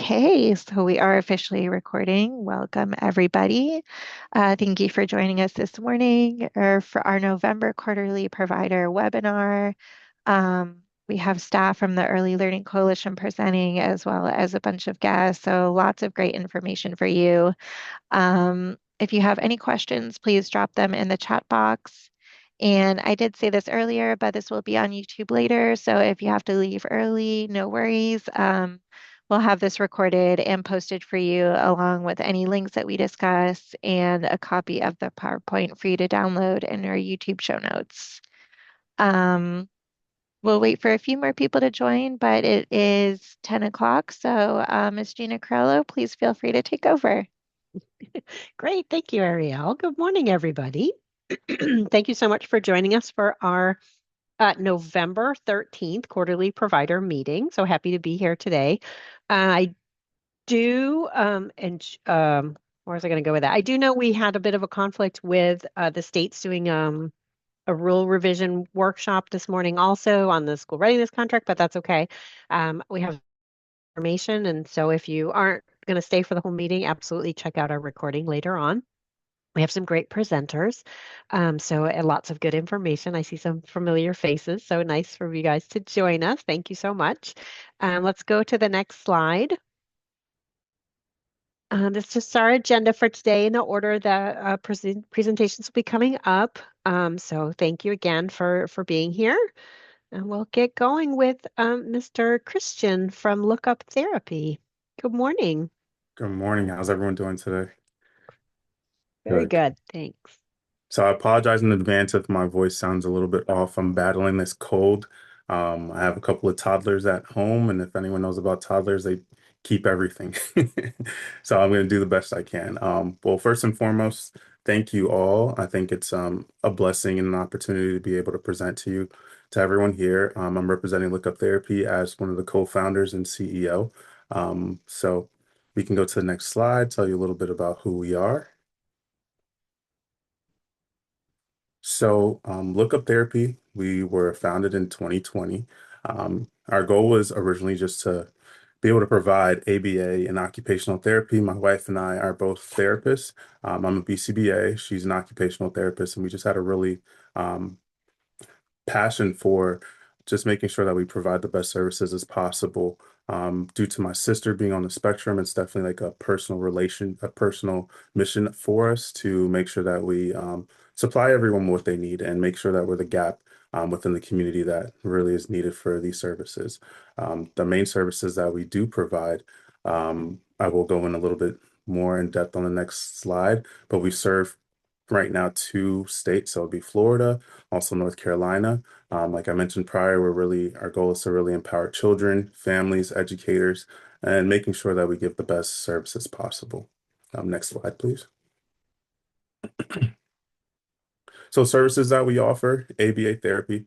Okay, so we are officially recording. Welcome, everybody. Thank you for joining us this morning or for our November quarterly provider webinar. We have staff from the Early Learning Coalition presenting, as well as a bunch of guests. So lots of great information for you. If you have any questions, please drop them in the chat box. And I did say this earlier, but this will be on YouTube later. So if you have to leave early, no worries. We'll have this recorded and posted for you, along with any links that we discuss and a copy of the PowerPoint for you to download in our YouTube show notes. Um, we'll wait for a few more people to join, but it is 10 o'clock. So Ms. Gina Carello, please feel free to take over. Great. Thank you, Ariel. Good morning, everybody. Thank you so much for joining us for our November 13th quarterly provider meeting. So happy to be here today. I do, where was I going to go with that? I do know we had a bit of a conflict with the states doing a rule revision workshop this morning also on the school readiness contract, but that's okay. We have information. And so if you aren't going to stay for the whole meeting, absolutely check out our recording later on. We have some great presenters, so lots of good information. I see some familiar faces, so nice for you guys to join us. Thank you so much. Let's go to the next slide. This is just our agenda for today in the order that presentations will be coming up. So thank you again for being here. And we'll get going with Mr. Christian from Lookup Therapy. Good morning. Good morning. How's everyone doing today? Very Good. good. Thanks. So I apologize in advance if my voice sounds a little bit off. I'm battling this cold. I have a couple of toddlers at home, and if anyone knows about toddlers, they keep everything. So I'm going to do the best I can. Well, first and foremost, thank you all. I think it's a blessing and an opportunity to be able to present to everyone here. I'm representing Lookup Therapy as one of the co-founders and CEO. So we can go to the next slide, tell you a little bit about who we are. So, Lookup Therapy, we were founded in 2020. Our goal was originally just to be able to provide ABA and occupational therapy. My wife and I are both therapists. I'm a BCBA, she's an occupational therapist, and we just had a really passion for just making sure that we provide the best services as possible. Due to my sister being on the spectrum, it's definitely like a personal mission for us to make sure that we supply everyone what they need and make sure that we're the gap within the community that really is needed for these services. The main services that we do provide, I will go in a little bit more in depth on the next slide, but we serve right now 2 states, so it'll be Florida, also North Carolina. Like I mentioned prior, our goal is to really empower children, families, educators, and making sure that we give the best services possible. Next slide, please. So services that we offer, ABA therapy.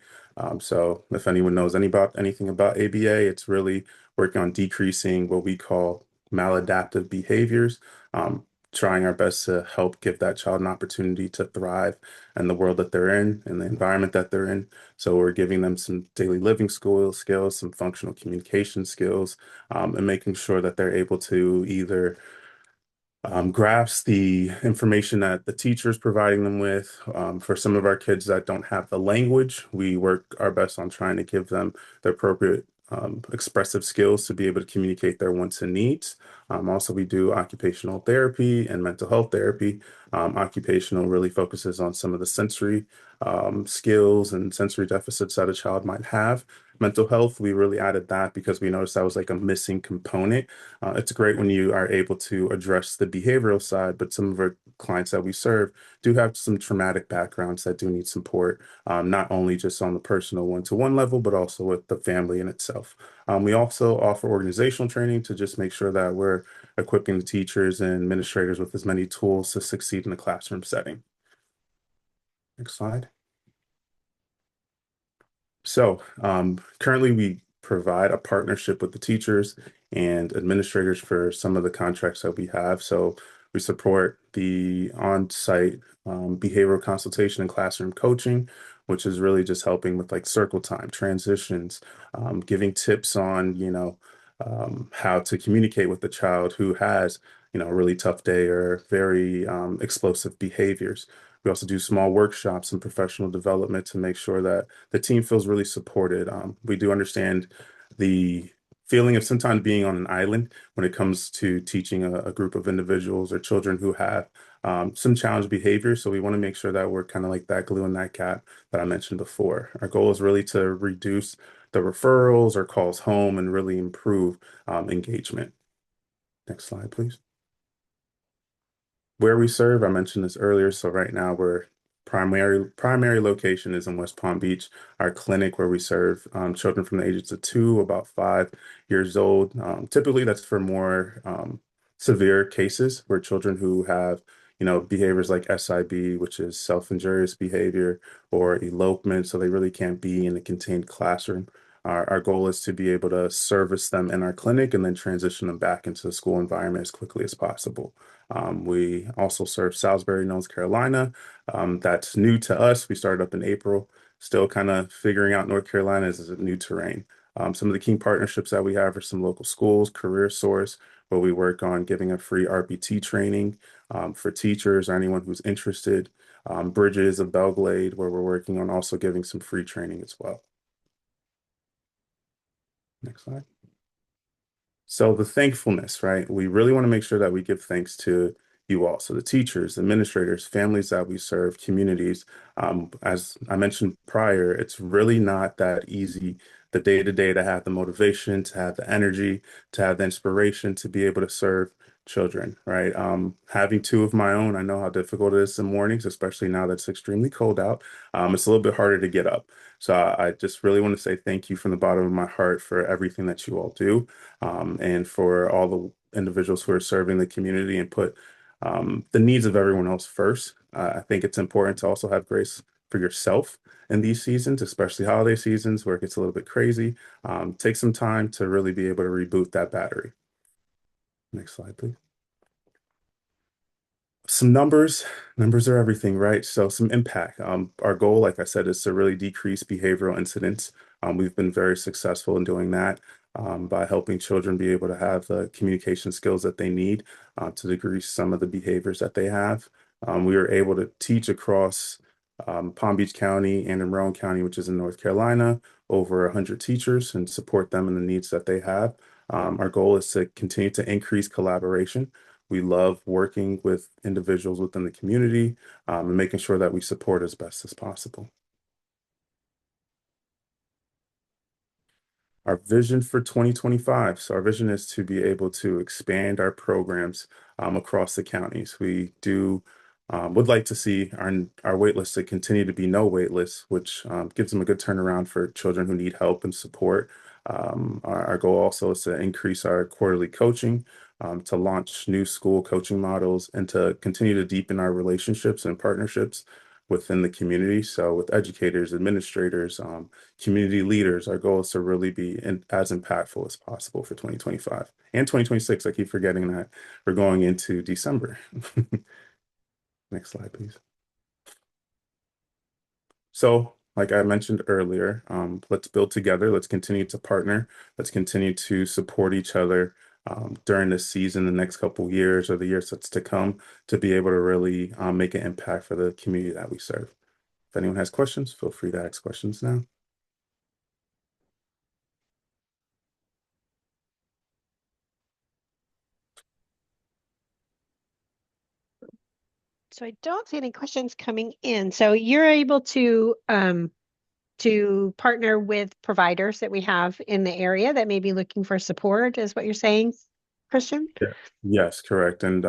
So if anyone knows anything about ABA, it's really working on decreasing what we call maladaptive behaviors, trying our best to help give that child an opportunity to thrive in the world that they're in and the environment that they're in. So we're giving them some daily living skills, some functional communication skills, and making sure that they're able to either grasp the information that the teacher is providing them with. For some of our kids that don't have the language, we work our best on trying to give them the appropriate expressive skills to be able to communicate their wants and needs. Also, we do occupational therapy and mental health therapy. Occupational really focuses on some of the sensory skills and sensory deficits that a child might have. Mental health, we really added that because we noticed that was like a missing component. It's great when you are able to address the behavioral side, but some of our clients that we serve do have some traumatic backgrounds that do need support, not only just on the personal one-to-one level, but also with the family in itself. We also offer organizational training to just make sure that we're equipping the teachers and administrators with as many tools to succeed in the classroom setting. Next slide. So currently we provide a partnership with the teachers and administrators for some of the contracts that we have. So we support the on-site behavioral consultation and classroom coaching, which is really just helping with like circle time, transitions, giving tips on, how to communicate with the child who has, a really tough day or very explosive behaviors. We also do small workshops and professional development to make sure that the team feels really supported. We do understand the feeling of sometimes being on an island when it comes to teaching a group of individuals or children who have some challenged behavior. So we want to make sure that we're kind of like that glue in that gap that I mentioned before. Our goal is really to reduce the referrals or calls home and really improve engagement. Next slide, please. Where we serve, I mentioned this earlier. So right now we're primary location is in West Palm Beach. Our clinic where we serve children from the ages of 2 about 5 years old. Typically that's for more severe cases where children who have behaviors like SIB, which is self-injurious behavior, or elopement, so they really can't be in a contained classroom. Our goal is to be able to service them in our clinic and then transition them back into the school environment as quickly as possible. We also serve Salisbury, North Carolina. That's new to us. We started up in April, still kind of figuring out North Carolina as a new terrain. Some of the key partnerships that we have are some local schools, Career Source, where we work on giving a free RPT training for teachers or anyone who's interested. Bridges of Belglade, where we're working on also giving some free training as well. Next slide. So the thankfulness, right? We really want to make sure that we give thanks to you all. So the teachers, administrators, families that we serve, communities. As I mentioned prior, it's really not that easy the day to day to have the motivation, to have the energy, to have the inspiration to be able to serve children, right? Having two of my own, I know how difficult it is in mornings, especially now that it's extremely cold out. It's a little bit harder to get up. So I just really want to say thank you from the bottom of my heart for everything that you all do, and for all the individuals who are serving the community and put the needs of everyone else first. I think it's important to also have grace for yourself in these seasons, especially holiday seasons where it gets a little bit crazy. Take some time to really be able to reboot that battery. Next slide, please. Some numbers are everything, right? So some impact. Our goal, like I said, is to really decrease behavioral incidents. We've been very successful in doing that by helping children be able to have the communication skills that they need to decrease some of the behaviors that they have. We were able to teach across Palm Beach County and in Rowan County, which is in North Carolina, over 100 teachers and support them in the needs that they have. Our goal is to continue to increase collaboration. We love working with individuals within the community and making sure that we support as best as possible. Our vision for 2025. So our vision is to be able to expand our programs across the counties. We would like to see our wait list to continue to be no wait lists, which gives them a good turnaround for children who need help and support. Our goal also is to increase our quarterly coaching, to launch new school coaching models, and to continue to deepen our relationships and partnerships within the community. So with educators, administrators, community leaders, our goal is to really be as impactful as possible for 2025 and 2026. I keep forgetting that we're going into December. Next slide, please. So, like I mentioned earlier, let's build together. Let's continue to partner. Let's continue to support each other during this season, the next couple of years or the years that's to come, to be able to really make an impact for the community that we serve. If anyone has questions, feel free to ask questions now. So I don't see any questions coming in. So you're able to partner with providers that we have in the area that may be looking for support, is what you're saying, Christian? Yeah. Yes, correct. And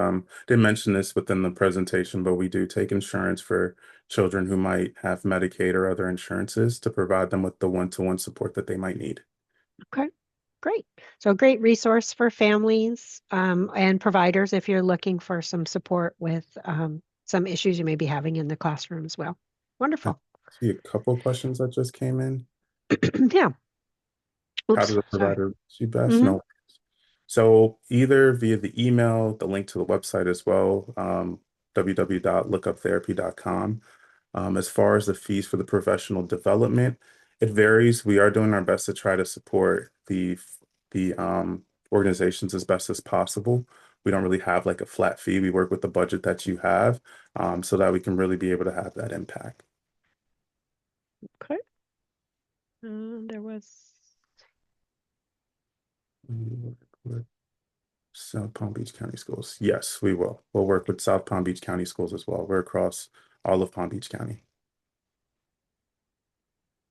didn't mention this within the presentation, but we do take insurance for children who might have Medicaid or other insurances to provide them with the one-to-one support that they might need. Okay, great. So a great resource for families and providers if you're looking for some support with some issues you may be having in the classroom as well. I Wonderful. see a couple of questions that just came in. Yeah. How Oops, does a sorry. provider see best? Hmm. No. So either via the email, the link to the website as well, www.lookuptherapy.com. As far as the fees for the professional development, it varies. We are doing our best to try to support the the organizations as best as possible. We don't really have like a flat fee. We work with the budget that you have, so that we can really be able to have that impact. Okay. There was. South Palm Beach County Schools. Yes, we will. We'll work with South Palm Beach County Schools as well. We're across all of Palm Beach County.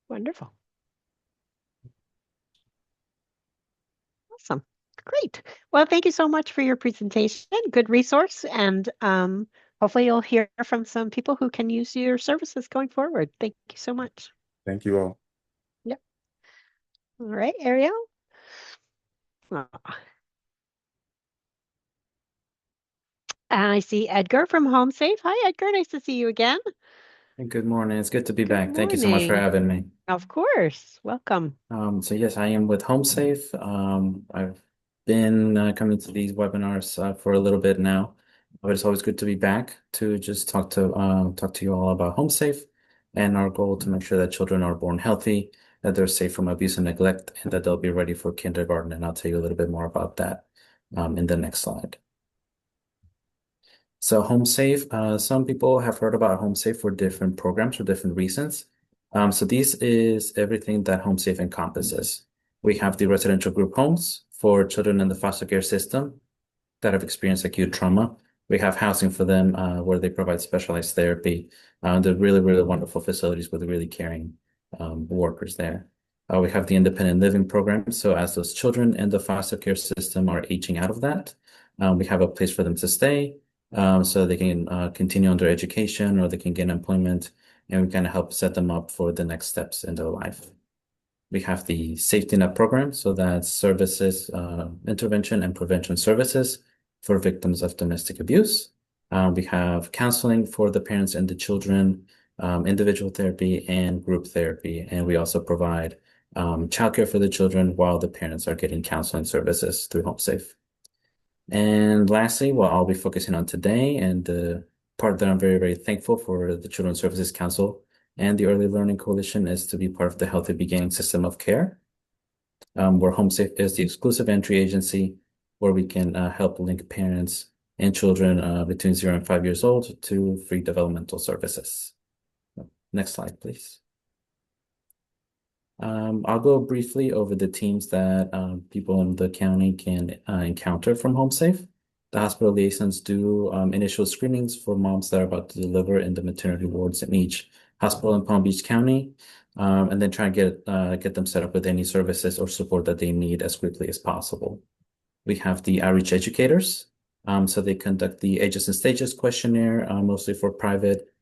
Wonderful. Awesome. Great. Well, thank you so much for your presentation. Good resource. And hopefully you'll hear from some people who can use your services going forward. Thank you so much. Thank you all. Yep. All right, Ariel. Ah. I see Edgar from Home Safe. Hi, Edgar. Nice to see you again. Hey, good morning. It's good to be Good back. Thank you so much for morning. having me. Of course. Welcome. So yes, I am with HomeSafe. I've been coming to these webinars for a little bit now, but it's always good to be back to just talk to you all about HomeSafe and our goal to make sure that children are born healthy, that they're safe from abuse and neglect, and that they'll be ready for kindergarten. And I'll tell you a little bit more about that in the next slide. So HomeSafe, some people have heard about HomeSafe for different programs for different reasons. So this is everything that HomeSafe encompasses. We have the residential group homes for children in the foster care system that have experienced acute trauma. We have housing for them where they provide specialized therapy. They're really, really wonderful facilities with really caring workers there. We have the independent living program. So as those children in the foster care system are aging out of that, we have a place for them to stay. So they can continue on their education or they can get employment, and we kind of help set them up for the next steps in their life. We have the safety net program, so that's services, intervention and prevention services for victims of domestic abuse. We have counseling for the parents and the children, individual therapy and group therapy, and we also provide childcare for the children while the parents are getting counseling services through HomeSafe. And lastly, what I'll be focusing on today, and the part that I'm very, very thankful for the Children's Services Council and the Early Learning Coalition is to be part of the Healthy Beginning System of Care, where HomeSafe is the exclusive entry agency where we can help link parents and children between 0 and 5 years old to free developmental services. Next slide, please. I'll go briefly over the teams that people in the county can encounter from HomeSafe. The hospital liaisons do initial screenings for moms that are about to deliver in the maternity wards in each hospital in Palm Beach County, and then try and get them set up with any services or support that they need as quickly as possible. We have the outreach educators. So they conduct the Ages and Stages questionnaire, mostly for private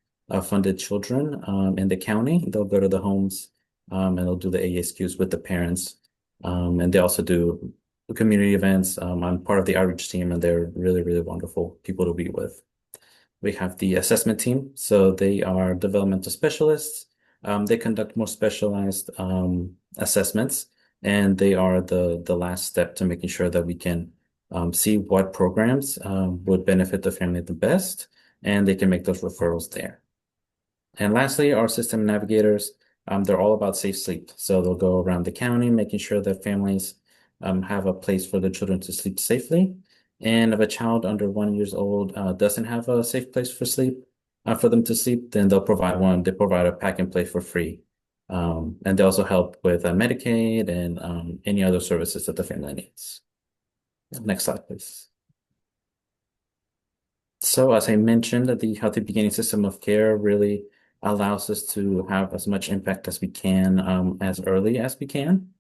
funded children in the county. They'll go to the homes and they'll do the ASQs with the parents. And they also do community events. I'm part of the outreach team, and they're really, really wonderful people to be with. We have the assessment team. So they are developmental specialists. They conduct more specialized assessments, and they are the last step to making sure that we can see what programs would benefit the family the best, and they can make those referrals there. And lastly, our system navigators, they're all about safe sleep. So they'll go around the county, making sure that families have a place for their children to sleep safely. And if a child under 1 year old doesn't have a safe place for for them to sleep, then they'll provide one. They provide a pack and play for free. And they also help with Medicaid and any other services that the family needs. Next slide, please. So as I mentioned, the Healthy Beginning System of Care really allows us to have as much impact as we can as early as we can.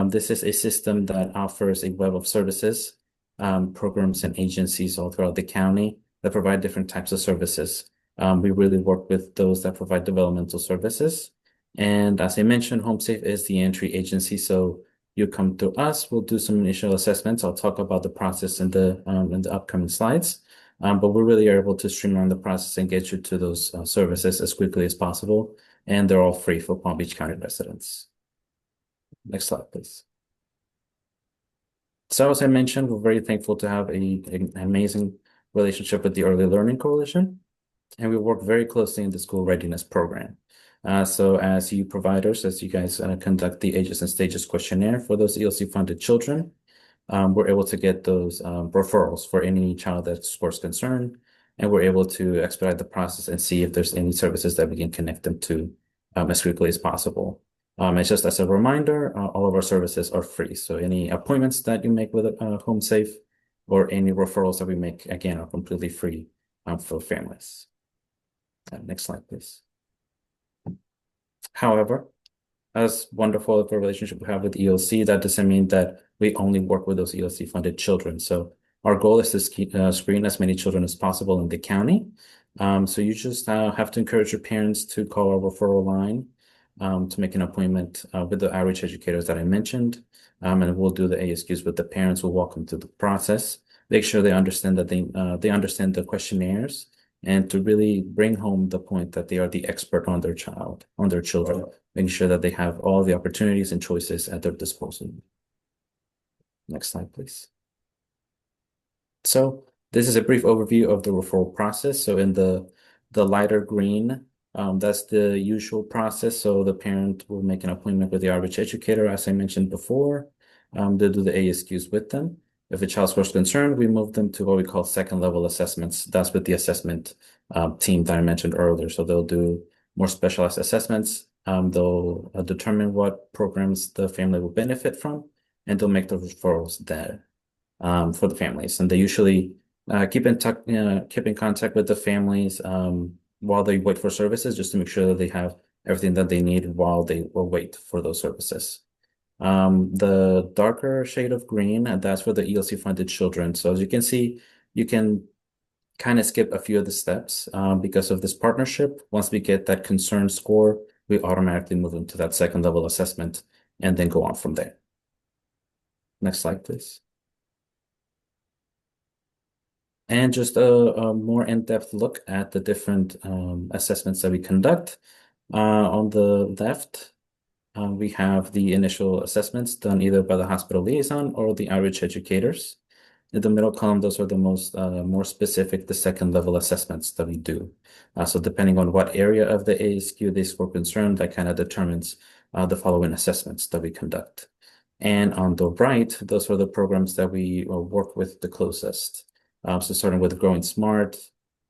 This is a system that offers a web of services, programs, and agencies all throughout the county that provide different types of services. We really work with those that provide developmental services. And as I mentioned, HomeSafe is the entry agency. So you come to us, we'll do some initial assessments. I'll talk about the process in the upcoming slides. But we really are able to streamline the process and get you to those services as quickly as possible. And they're all free for Palm Beach County residents. Next slide, please. So as I mentioned, we're very thankful to have an amazing relationship with the Early Learning Coalition. And we work very closely in the school readiness program. So as you providers, as you guys conduct the ages and stages questionnaire for those ELC funded children, we're able to get those referrals for any child that scores concern, and we're able to expedite the process and see if there's any services that we can connect them to as quickly as possible. And just as a reminder, all of our services are free. So any appointments that you make with Home Safe or any referrals that we make, again, are completely free for families. Next slide, please. However, as wonderful of a relationship we have with ELC, that doesn't mean that we only work with those ELC funded children. So our goal is to screen as many children as possible in the county. So you just have to encourage your parents to call our referral line to make an appointment with the outreach educators that I mentioned. And we'll do the ASQs with the parents. We'll walk them through the process, make sure they understand that they understand the questionnaires, and to really bring home the point that they are the expert on their child, on their children, making sure that they have all the opportunities and choices at their disposal. Next slide, please. So this is a brief overview of the referral process. So in the lighter green, that's the usual process. So the parent will make an appointment with the outreach educator, as I mentioned before. They'll do the ASQs with them. If the child scores concerned, we move them to what we call second level assessments. That's with the assessment team that I mentioned earlier. So they'll do more specialized assessments. They'll determine what programs the family will benefit from, and they'll make the referrals there for the families. And they usually keep in contact with the families while they wait for services, just to make sure that they have everything that they need while they will wait for those services. The darker shade of green, and that's for the ELC funded children. So as you can see, you can kind of skip a few of the steps because of this partnership. Once we get that concern score, we automatically move into that second level assessment and then go on from there. Next slide, please. And just a more in-depth look at the different assessments that we conduct. On the left, we have the initial assessments done either by the hospital liaison or the outreach educators. In the middle column, those are the more specific, the second level assessments that we do. So depending on what area of the ASQ they score concerned, that kind of determines the following assessments that we conduct. And on the right, those are the programs that we work with the closest. So starting with Growing Smart,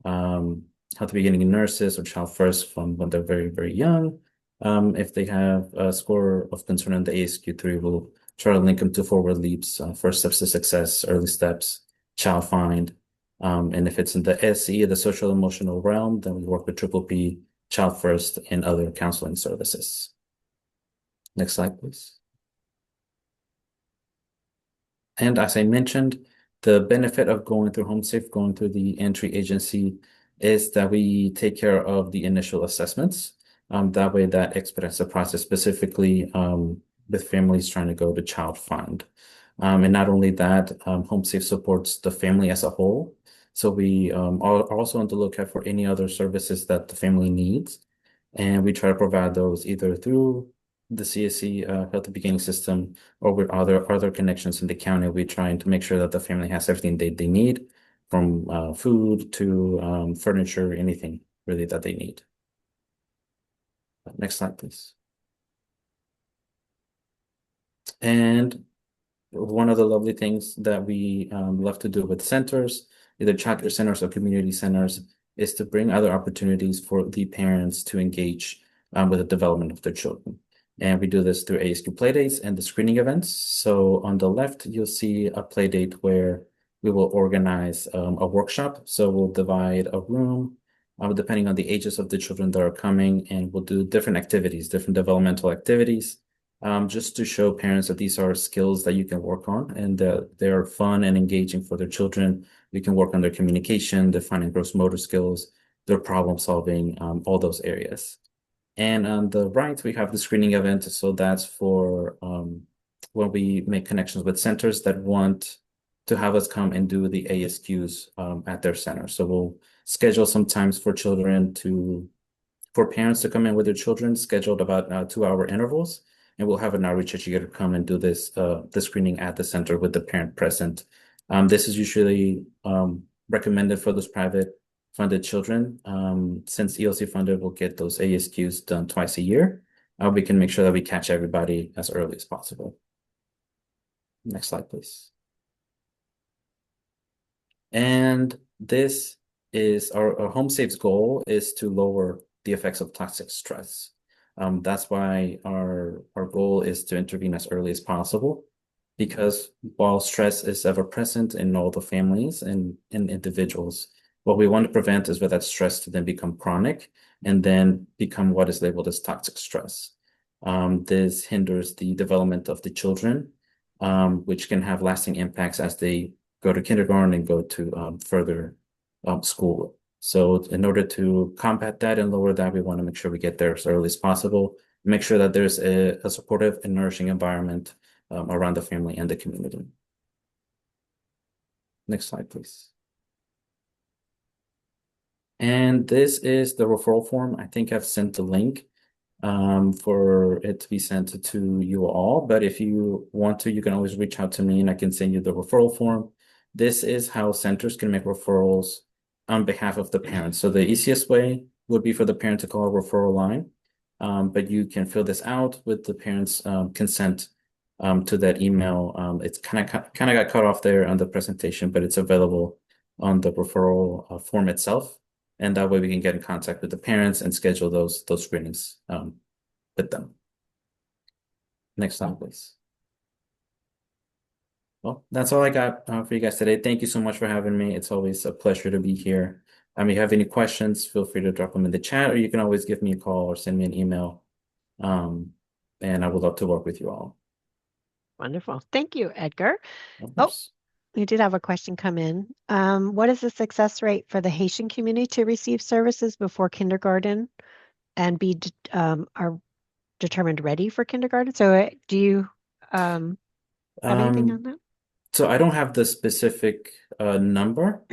Healthy Beginning in Nurses or Child First from when they're very, very young. If they have a score of concern on the ASQ3, we'll try to link them to Forward Leaps, First Steps to Success, Early Steps, Child Find. And if it's in the SE, the social emotional realm, then we work with Triple P, Child First, and other counseling services. Next slide, please. And as I mentioned, the benefit of going through HomeSafe, going through the entry agency, is that we take care of the initial assessments. That way, that expedites the process, specifically with families trying to go to Child Find. And not only that, HomeSafe supports the family as a whole. So we are also on the lookout for any other services that the family needs. And we try to provide those either through the CSC Healthy Beginning system or with other connections in the county. We're trying to make sure that the family has everything they need, from food to furniture, anything really that they need. Next slide, please. And one of the lovely things that we love to do with centers, either childcare centers or community centers, is to bring other opportunities for the parents to engage with the development of their children. And we do this through ASQ playdates and the screening events. So on the left, you'll see a playdate where we will organize a workshop. So we'll divide a room depending on the ages of the children that are coming, and we'll do different activities, different developmental activities, just to show parents that these are skills that you can work on and they're fun and engaging for their children. We can work on their communication, their fine and gross motor skills, their problem solving, all those areas. And on the right, we have the screening event. So that's for when we make connections with centers that want to have us come and do the ASQs at their center. So we'll schedule some times for parents to come in with their children, scheduled about 2-hour intervals. And we'll have an outreach educator come and do this the screening at the center with the parent present. This is usually recommended for those private funded children, since ELC funded will get those ASQs done twice a year, we can make sure that we catch everybody as early as possible. Next slide, please. And this is our Home Safe's goal is to lower the effects of toxic stress. That's why our goal is to intervene as early as possible, because while stress is ever present in all the families and in individuals, what we want to prevent is for that stress to then become chronic and then become what is labeled as toxic stress. This hinders the development of the children, which can have lasting impacts as they go to kindergarten and go to further school. So in order to combat that and lower that, we want to make sure we get there as early as possible, make sure that there's a supportive and nourishing environment around the family and the community. Next slide, please. And this is the referral form. I think I've sent the link for it to be sent to you all. But if you want to, you can always reach out to me and I can send you the referral form. This is how centers can make referrals on behalf of the parents. So the easiest way would be for the parent to call a referral line, but you can fill this out with the parent's consent to that email. It's kind of got cut off there on the presentation, but it's available on the referral form itself. And that way we can get in contact with the parents and schedule those screenings with them. Next slide, please. Well, that's all I got for you guys today. Thank you so much for having me. It's always a pleasure to be here. If you have any questions, feel free to drop them in the chat, or you can always give me a call or send me an email. And I would love to work with you all. Wonderful. Thank you, Edgar. Of course. We did have a question come in. What is the success rate for the Haitian community to receive services before kindergarten and are determined ready for kindergarten? So do you have anything on that? So I don't have the specific number.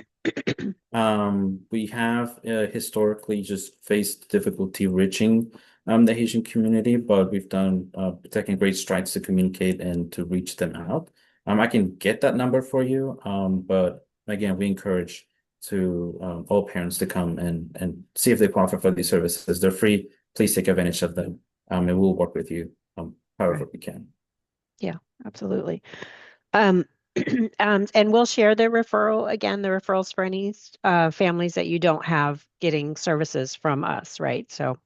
We have historically just faced difficulty reaching the Haitian community, but we've taken great strides to communicate and to reach them out. I can get that number for you, but again, we encourage all parents to come and see if they qualify for these services. They're free. Please take advantage of them, and we'll work with you however we can. Yeah, absolutely. And we'll share the referrals for any families that you don't have getting services from us, right? So.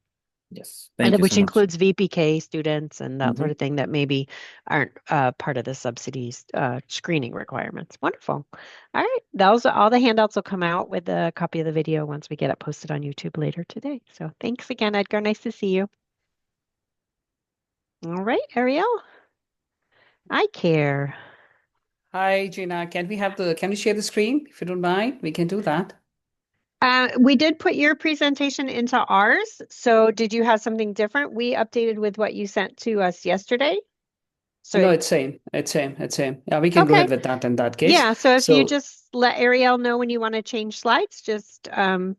Yes, thank you which so much. includes VPK students and that sort of thing that maybe aren't part of the subsidies screening requirements. Wonderful. All right. All the handouts will come out with a copy of the video once we get it posted on YouTube later today. So thanks again, Edgar. Nice to see you. All right, Ariel. I care. Hi, Gina. Can we share the screen if you don't mind? We can do that. We did put your presentation into ours. So did you have something different? We updated with what you sent to us yesterday. So no, it's same. It's same. Yeah, we can go ahead with that in that case. Yeah, so if you just let Ariel know when you want to change slides, just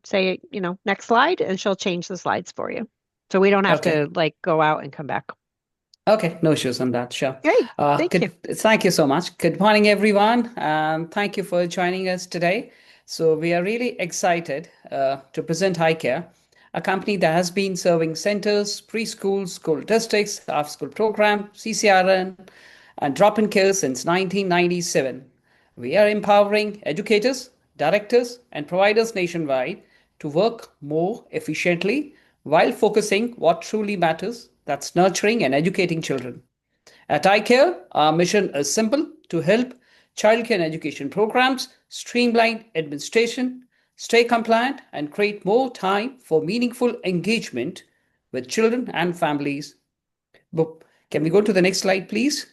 say, next slide, and she'll change the slides for you. So we don't have to go out and come back. Okay, no issues on that, sure. Great, thank you. Thank you so much. Good morning, everyone, and thank you for joining us today. So we are really excited to present iCare, a company that has been serving centers, preschools, school districts, after-school program, CCRN, and drop-in care since 1997. We are empowering educators, directors, and providers nationwide to work more efficiently while focusing what truly matters, that's nurturing and educating children. At iCare, our mission is simple: to help childcare and education programs streamline administration, stay compliant, and create more time for meaningful engagement with children and families. Can we go to the next slide, please?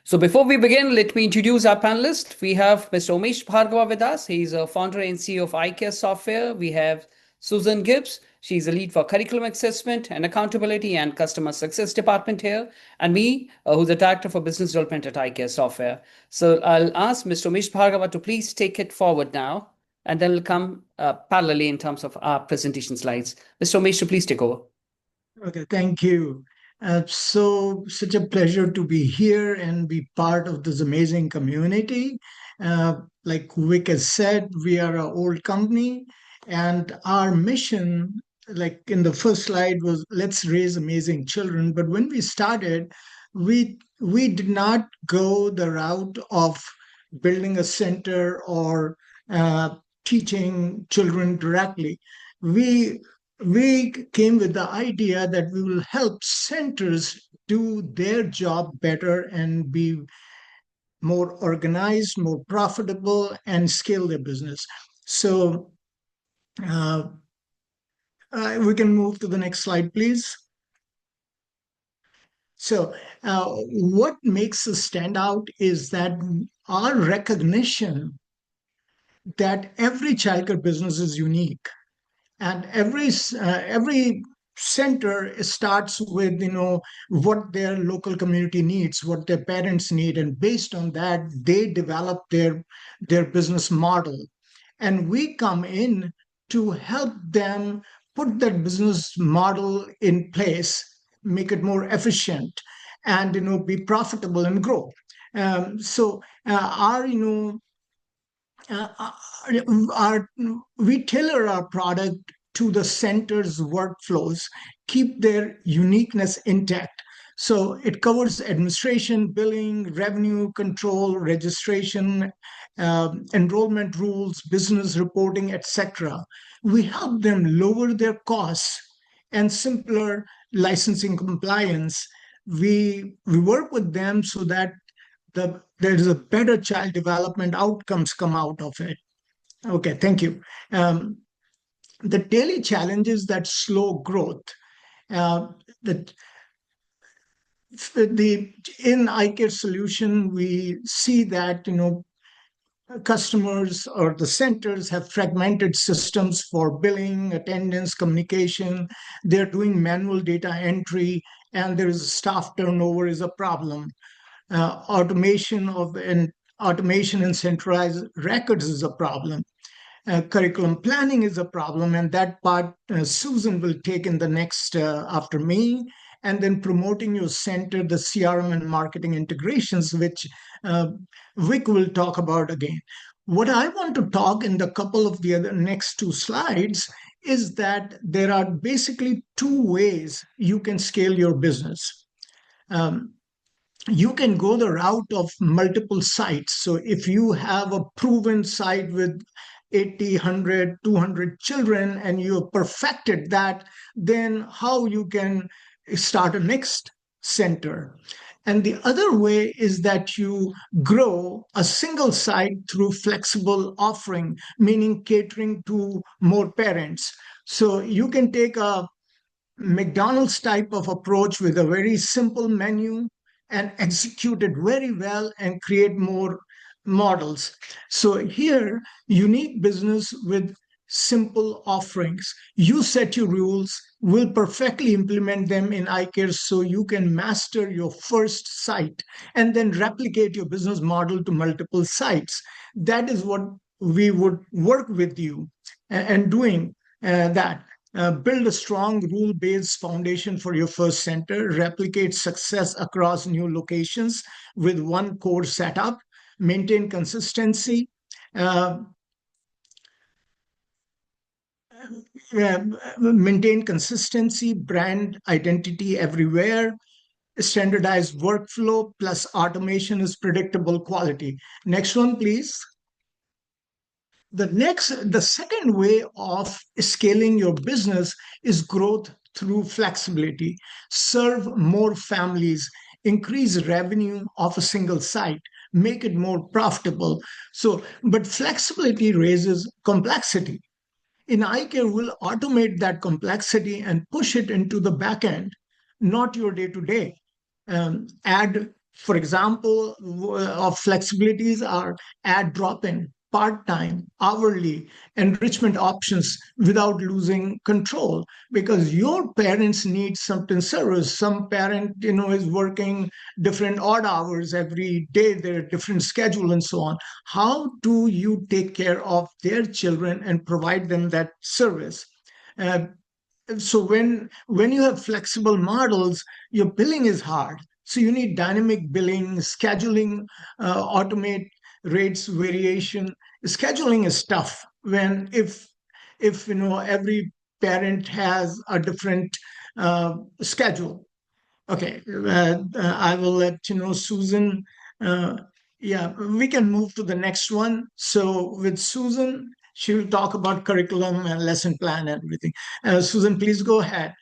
So before we begin, let me introduce our panelists. We have Mr. Umesh Bhargava with us. He's a founder and CEO of iCare Software. We have Susan Gibbs. She's a lead for curriculum assessment and accountability and customer success department here. And me, who's the director for business development at iCare Software. So I'll ask Mr. Umesh Bhargava to please take it forward now, and then we'll come parallelly in terms of our presentation slides. Mr. Umesh, please take over. Okay, thank you. Such a pleasure to be here and be part of this amazing community. Like Vic has said, we are an old company, and our mission, like in the first slide, was let's raise amazing children. But when we started, we did not go the route of building a center or uh, teaching children directly. We we came with the idea that we will help centers do their job better and be more organized, more profitable, and scale their business. So uh, we can move to the next slide, please. So, what makes us stand out is that our recognition that every childcare business is unique, and every center starts with what their local community needs, what their parents need, and based on that they develop their business model, and we come in to help them put that business model in place, make it more efficient, and be profitable and grow. So our uh, uh, our we tailor our product to the center's workflows, keep their uniqueness intact. So it covers administration, billing, revenue control, registration, enrollment rules, business reporting, etc. We help them lower their costs and simpler licensing compliance. We work with them so that there is a better child development outcomes come out of it. Okay, thank you. The daily challenges that slow growth. Uh, the the in iCare solution, we see that customers or the centers have fragmented systems for billing, attendance, communication. They're doing manual data entry, and there is staff turnover is a problem. Automation and centralized records is a problem. Curriculum planning is a problem, and that part Susan will take in the next after me. And then promoting your center, the CRM and marketing integrations, which uh, Vic will talk about again. What I want to talk in the couple of the other next two slides is that there are basically two ways you can scale your business. You can go the route of multiple sites. So if you have a proven site with 80, 100, 200 children and you have perfected that, then how you can start a next center. And the other way is that you grow a single site through flexible offering, meaning catering to more parents. So you can take a McDonald's type of approach with a very simple menu and execute it very well and create more models. So here, unique business with simple offerings. You set your rules, will perfectly implement them in iCare so you can master your first site and then replicate your business model to multiple sites. That is what we would work with you and doing that. Build a strong rule based foundation for your first center, replicate success across new locations with one core setup, maintain consistency, uh, brand identity everywhere, standardized workflow plus automation is predictable quality. Next one, please. The second way of scaling your business is growth through flexibility. Serve more families, increase revenue of a single site, make it more profitable. But flexibility raises complexity. In iCare, we'll automate that complexity and push it into the back end, not your day to day. Add, for example, of flexibilities are add drop in, part time, hourly, enrichment options without losing control because your parents need certain service. Some parent, is working different odd hours every day, their different schedule and so on. How do you take care of their children and provide them that service? Uh, so when you have flexible models, your billing is hard. So you need dynamic billing, scheduling, automate rates variation. Scheduling is tough when if every parent has a different schedule. Okay, I will let Susan. Uh, yeah, we can move to the next one. So with Susan, she will talk about curriculum and lesson plan and everything. Susan, please go ahead.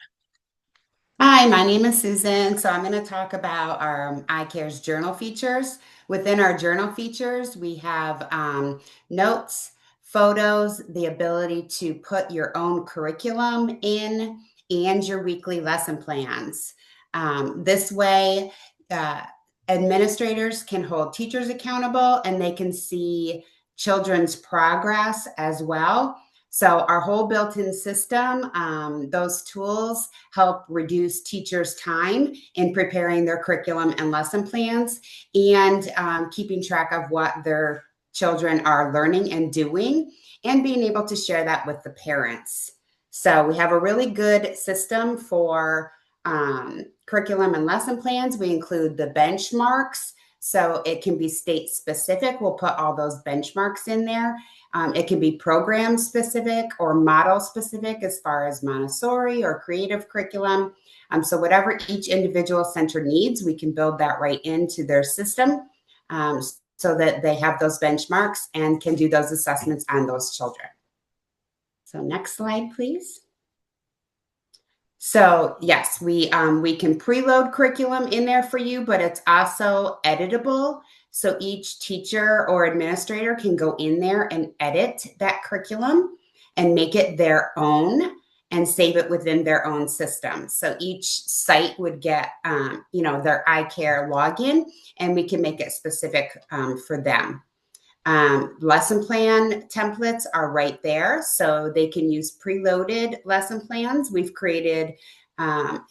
Hi, my name is Susan. So I'm going to talk about our iCare's journal features. Within our journal features, we have notes, photos, the ability to put your own curriculum in, and your weekly lesson plans. This way, uh, administrators can hold teachers accountable and they can see children's progress as well. So our whole built-in system, those tools help reduce teachers' time in preparing their curriculum and lesson plans and keeping track of what their children are learning and doing and being able to share that with the parents. So we have a really good system for curriculum and lesson plans. We include the benchmarks. So it can be state specific. We'll put all those benchmarks in there. It can be program specific or model specific as far as Montessori or creative curriculum. So whatever each individual center needs, we can build that right into their system so that they have those benchmarks and can do those assessments on those children. So next slide, please. So yes, we can preload curriculum in there for you, but it's also editable. So each teacher or administrator can go in there and edit that curriculum and make it their own and save it within their own system. So each site would get, their iCare login, and we can make it specific for them. Lesson plan templates are right there, so they can use preloaded lesson plans. We've created a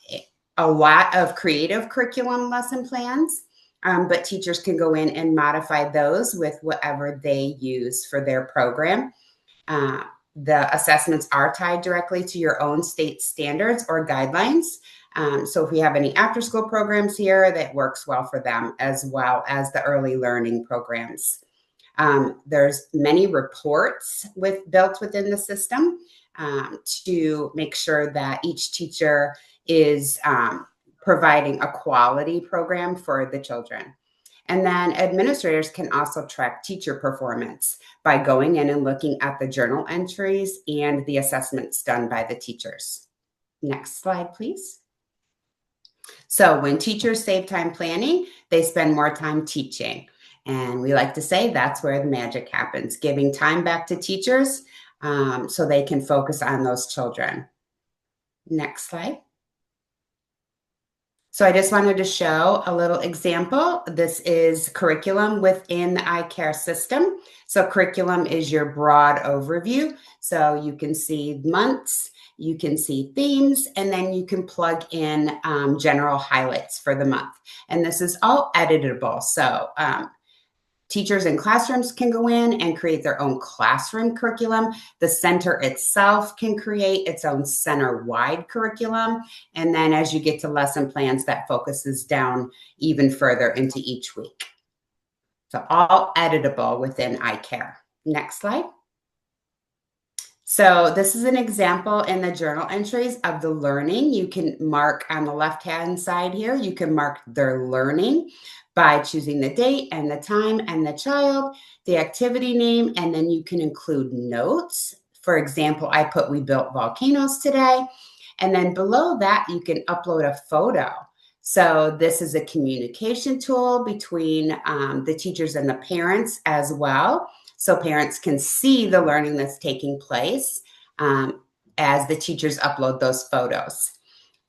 lot of creative curriculum lesson plans, but teachers can go in and modify those with whatever they use for their program. The assessments are tied directly to your own state standards or guidelines. So if we have any after-school programs here, that works well for them, as well as the early learning programs. There's many reports built within the system to make sure that each teacher is providing a quality program for the children. And then administrators can also track teacher performance by going in and looking at the journal entries and the assessments done by the teachers. Next slide, please. So when teachers save time planning, they spend more time teaching. And we like to say that's where the magic happens, giving time back to teachers so they can focus on those children. Next slide. So I just wanted to show a little example. This is curriculum within the iCare system. So curriculum is your broad overview. So you can see months, you can see themes, and then you can plug in general highlights for the month. And this is all editable. So teachers in classrooms can go in and create their own classroom curriculum. The center itself can create its own center-wide curriculum. And then as you get to lesson plans, that focuses down even further into each week. So all editable within iCare. Next slide. So this is an example in the journal entries of the learning. You can mark on the left-hand side here, you can mark their learning by choosing the date and the time and the child, the activity name, and then you can include notes. For example, I put, we built volcanoes today. And then below that, you can upload a photo. So this is a communication tool between the teachers and the parents as well. So parents can see the learning that's taking place as the teachers upload those photos.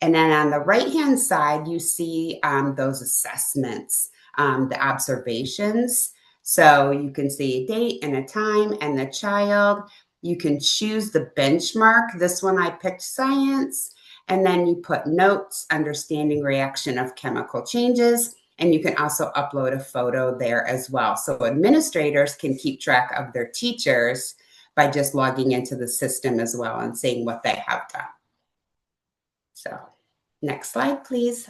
And then on the right-hand side, you see those assessments, the observations. So you can see a date and a time and the child. You can choose the benchmark. This one I picked science. And then you put notes, understanding reaction of chemical changes. And you can also upload a photo there as well. So administrators can keep track of their teachers by just logging into the system as well and seeing what they have done. So next slide, please.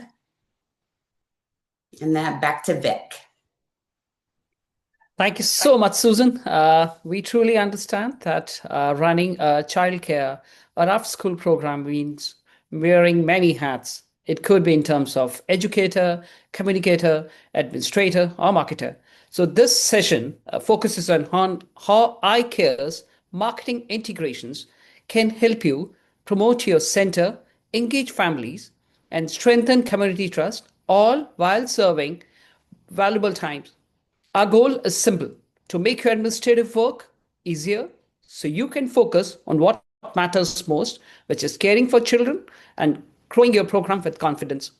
And then back to Vic. Thank you so much, Susan. We truly understand that running a childcare or after-school program means wearing many hats. It could be in terms of educator, communicator, administrator, or marketer. So this session focuses on how iCare's marketing integrations can help you promote your center, engage families, and strengthen community trust, all while serving valuable times. Our goal is simple: to make your administrative work easier so you can focus on what matters most, which is caring for children and growing your program with confidence.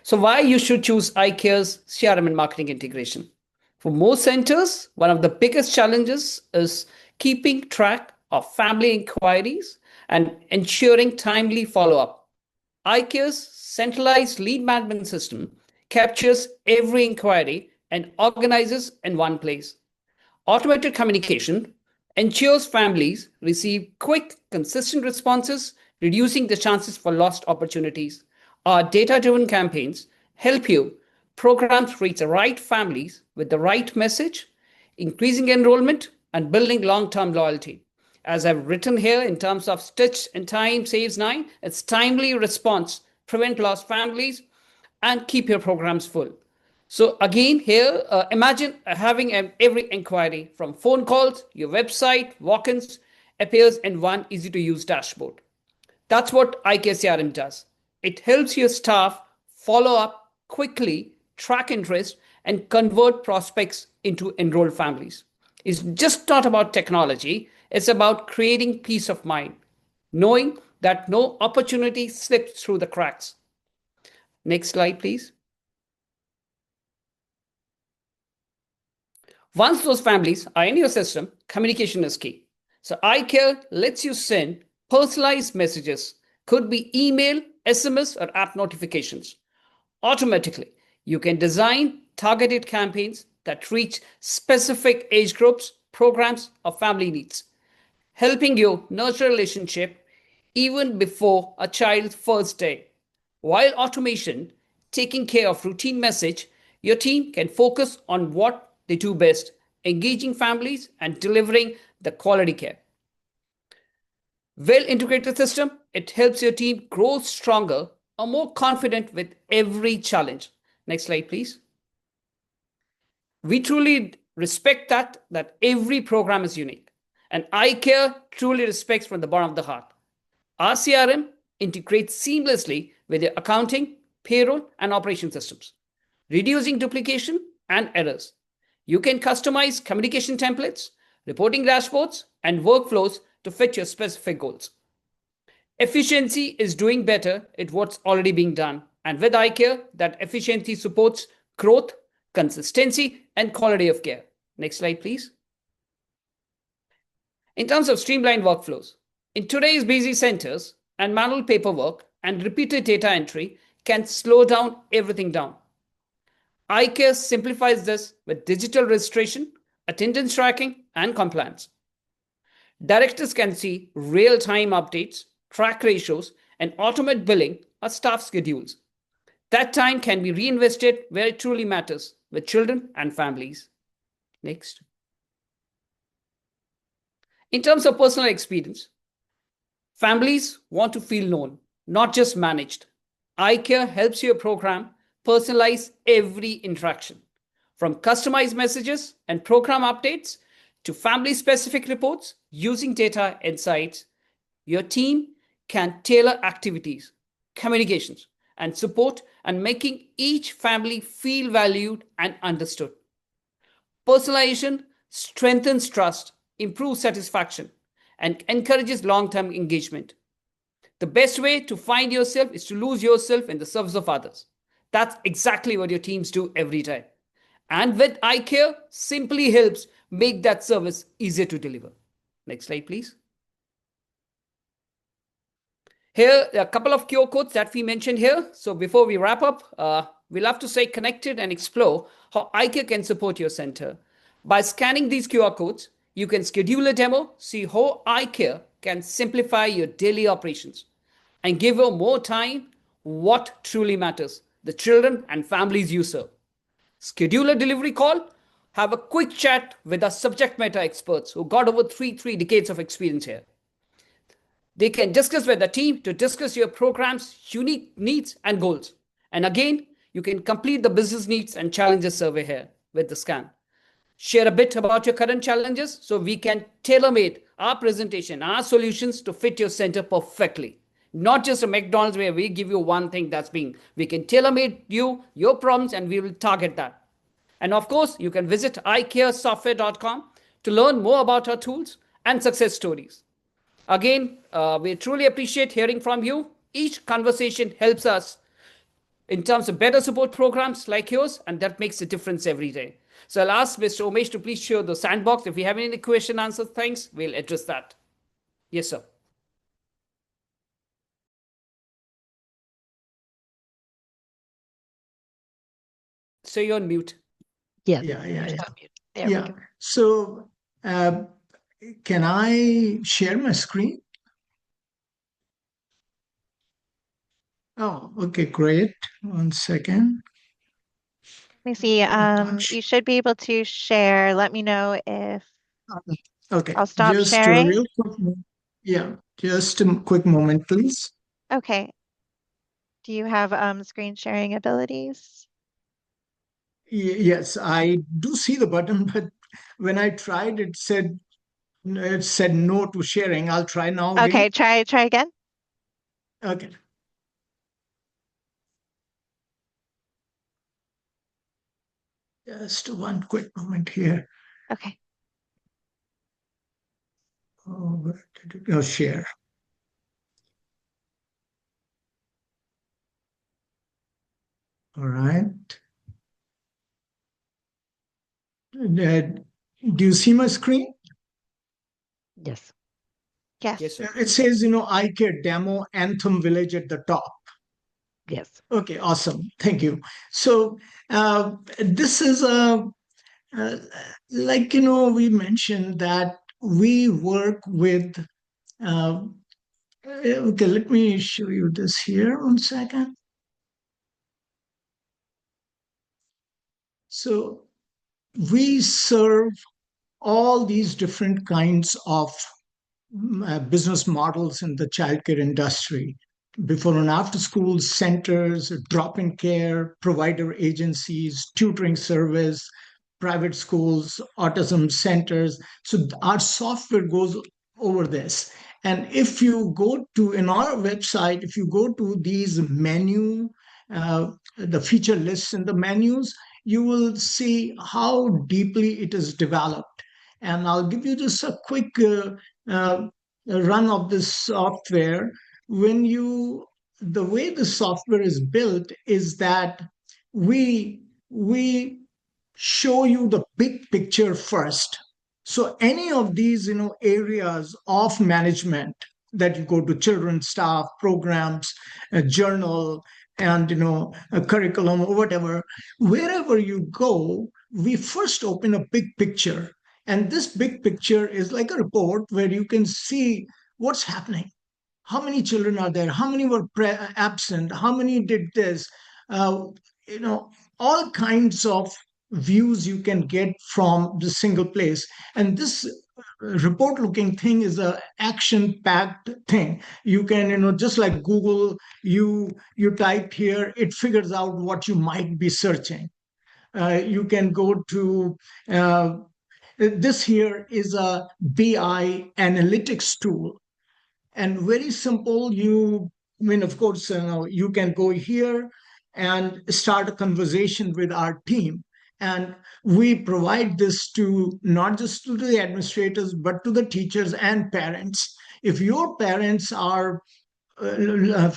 So, why you should choose iCare's CRM and marketing integration? For most centers, one of the biggest challenges is keeping track of family inquiries and ensuring timely follow up. iCare's centralized lead management system captures every inquiry and organizes in one place. Automated communication ensures families receive quick, consistent responses, reducing the chances for lost opportunities. Our data driven campaigns help you programs reach the right families with the right message, increasing enrollment and building long term loyalty. As I've written here in terms of stitch and time saves 9, it's timely response, prevent lost families, and keep your programs full. So again, here, imagine having every inquiry from phone calls, your website, walk-ins, appears in one easy-to-use dashboard. That's what IKCRM does. It helps your staff follow up quickly, track interest, and convert prospects into enrolled families. It's just not about technology, it's about creating peace of mind, knowing that no opportunity slips through the cracks. Next slide, please. Once those families are in your system, communication is key. So iCare lets you send personalized messages, could be email, SMS, or app notifications. Automatically, you can design targeted campaigns that reach specific age groups, programs, or family needs, helping you nurture a relationship even before a child's first day. While automation taking care of routine message, your team can focus on what they do best, engaging families and delivering the quality care. Well integrated system, it helps your team grow stronger or more confident with every challenge. Next slide, please. We truly respect that every program is unique, and iCare truly respects from the bottom of the heart. Our CRM integrates seamlessly with your accounting, payroll, and operation systems, reducing duplication and errors. You can customize communication templates, reporting dashboards, and workflows to fit your specific goals. Efficiency is doing better at what's already being done. And with iCare, that efficiency supports growth, consistency, and quality of care. Next slide, please. In terms of streamlined workflows, in today's busy centers, and manual paperwork and repeated data entry can slow down everything down. iCare simplifies this with digital registration, attendance tracking, and compliance. Directors can see real-time updates, track ratios, and automate billing or staff schedules. That time can be reinvested where it truly matters, with children and families. Next. In terms of personal experience, families want to feel known, not just managed. iCare helps your program personalize every interaction, from customized messages and program updates to family-specific reports using data insights. Your team can tailor activities, communications, and support, and making each family feel valued and understood. Personalization strengthens trust, improves satisfaction, and encourages long-term engagement. The best way to find yourself is to lose yourself in the service of others. That's exactly what your teams do every day. And with iCare, simply helps make that service easier to deliver. Next slide, please. Here are a couple of QR codes that we mentioned here. So before we wrap up, we love to stay connected and explore how iCare can support your center. By scanning these QR codes, you can schedule a demo, see how iCare can simplify your daily operations, and give you more time, what truly matters, the children and families you serve. Schedule a delivery call, have a quick chat with our subject matter experts who got over three decades of experience here. They can discuss with the team to discuss your program's unique needs and goals. And again, you can complete the business needs and challenges survey here with the scan. Share a bit about your current challenges so we can tailor-made our presentation, our solutions to fit your center perfectly. Not just a McDonald's where we give you one thing we can tailor-made your problems, and we will target that. And of course, you can visit icaresoftware.com to learn more about our tools and success stories. Again, we truly appreciate hearing from you. Each conversation helps us in terms of better support programs like yours, and that makes a difference every day. So I'll ask Mr. Umesh to please share the sandbox. If you have any question, answer, things, we'll address that. Yes, sir. So you're on mute. Yes. Yeah. Yeah. So can I share my screen? Oh, okay, great. 1 second. Let me see. You should be able to share. Let me know if Okay. I'll stop Just sharing. real quick. Yeah, just a quick moment, please. Okay. Do you have screen sharing abilities? Yes, I do see the button, but when I tried, it said no to sharing. I'll try now again. Okay, try again. Okay. Just one quick moment here. Okay. Oh, where did it go? Share. All right. Do you see my screen? Yes. Yes. Yes, sir. It says, iCare demo Anthem Village at the top. Yes. Okay, awesome. Thank you. So this is like, we mentioned that we work with, okay, let me show you this here 1 second. So we serve all these different kinds of business models in the childcare industry. Before and after school centers, drop-in care, provider agencies, tutoring service, private schools, autism centers. So our software goes over this. And if you go to, in our website, if you go to these the feature lists in the menus, you will see how deeply it is developed. And I'll give you just a quick uh, run of this software. The way the software is built is that we show you the big picture first. So any of these areas of management that you go to, children, staff, programs, a journal, and a curriculum or whatever, wherever you go, we first open a big picture. And this big picture is like a report where you can see what's happening. How many children are there? How many were absent? How many did this? Uh, all kinds of views you can get from the single place. And this report looking thing is a action packed thing. You can, just like Google, you type here, it figures out what you might be searching. You can go to this here is a BI analytics tool, and very simple. Of course, you can go here and start a conversation with our team. And we provide this to not just to the administrators, but to the teachers and parents. If your parents are uh,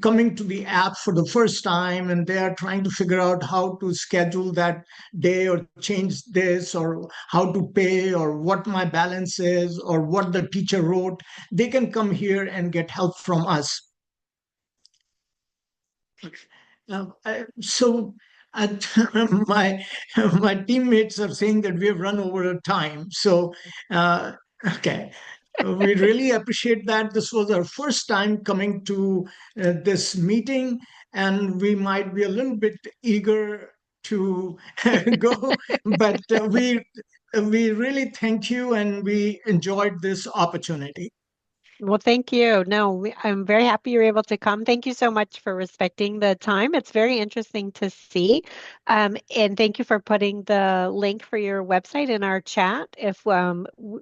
coming to the app for the first time and they are trying to figure out how to schedule that day or change this or how to pay or what my balance is or what the teacher wrote, they can come here and get help from us. So my teammates are saying that we have run over time. So okay. We really appreciate that. This was our first time coming to this meeting, and we might be a little bit eager to go, but we really thank you, and we enjoyed this opportunity. Well, thank you. No, I'm very happy you're able to come. Thank you so much for respecting the time. It's very interesting to see. And thank you for putting the link for your website in our chat. If,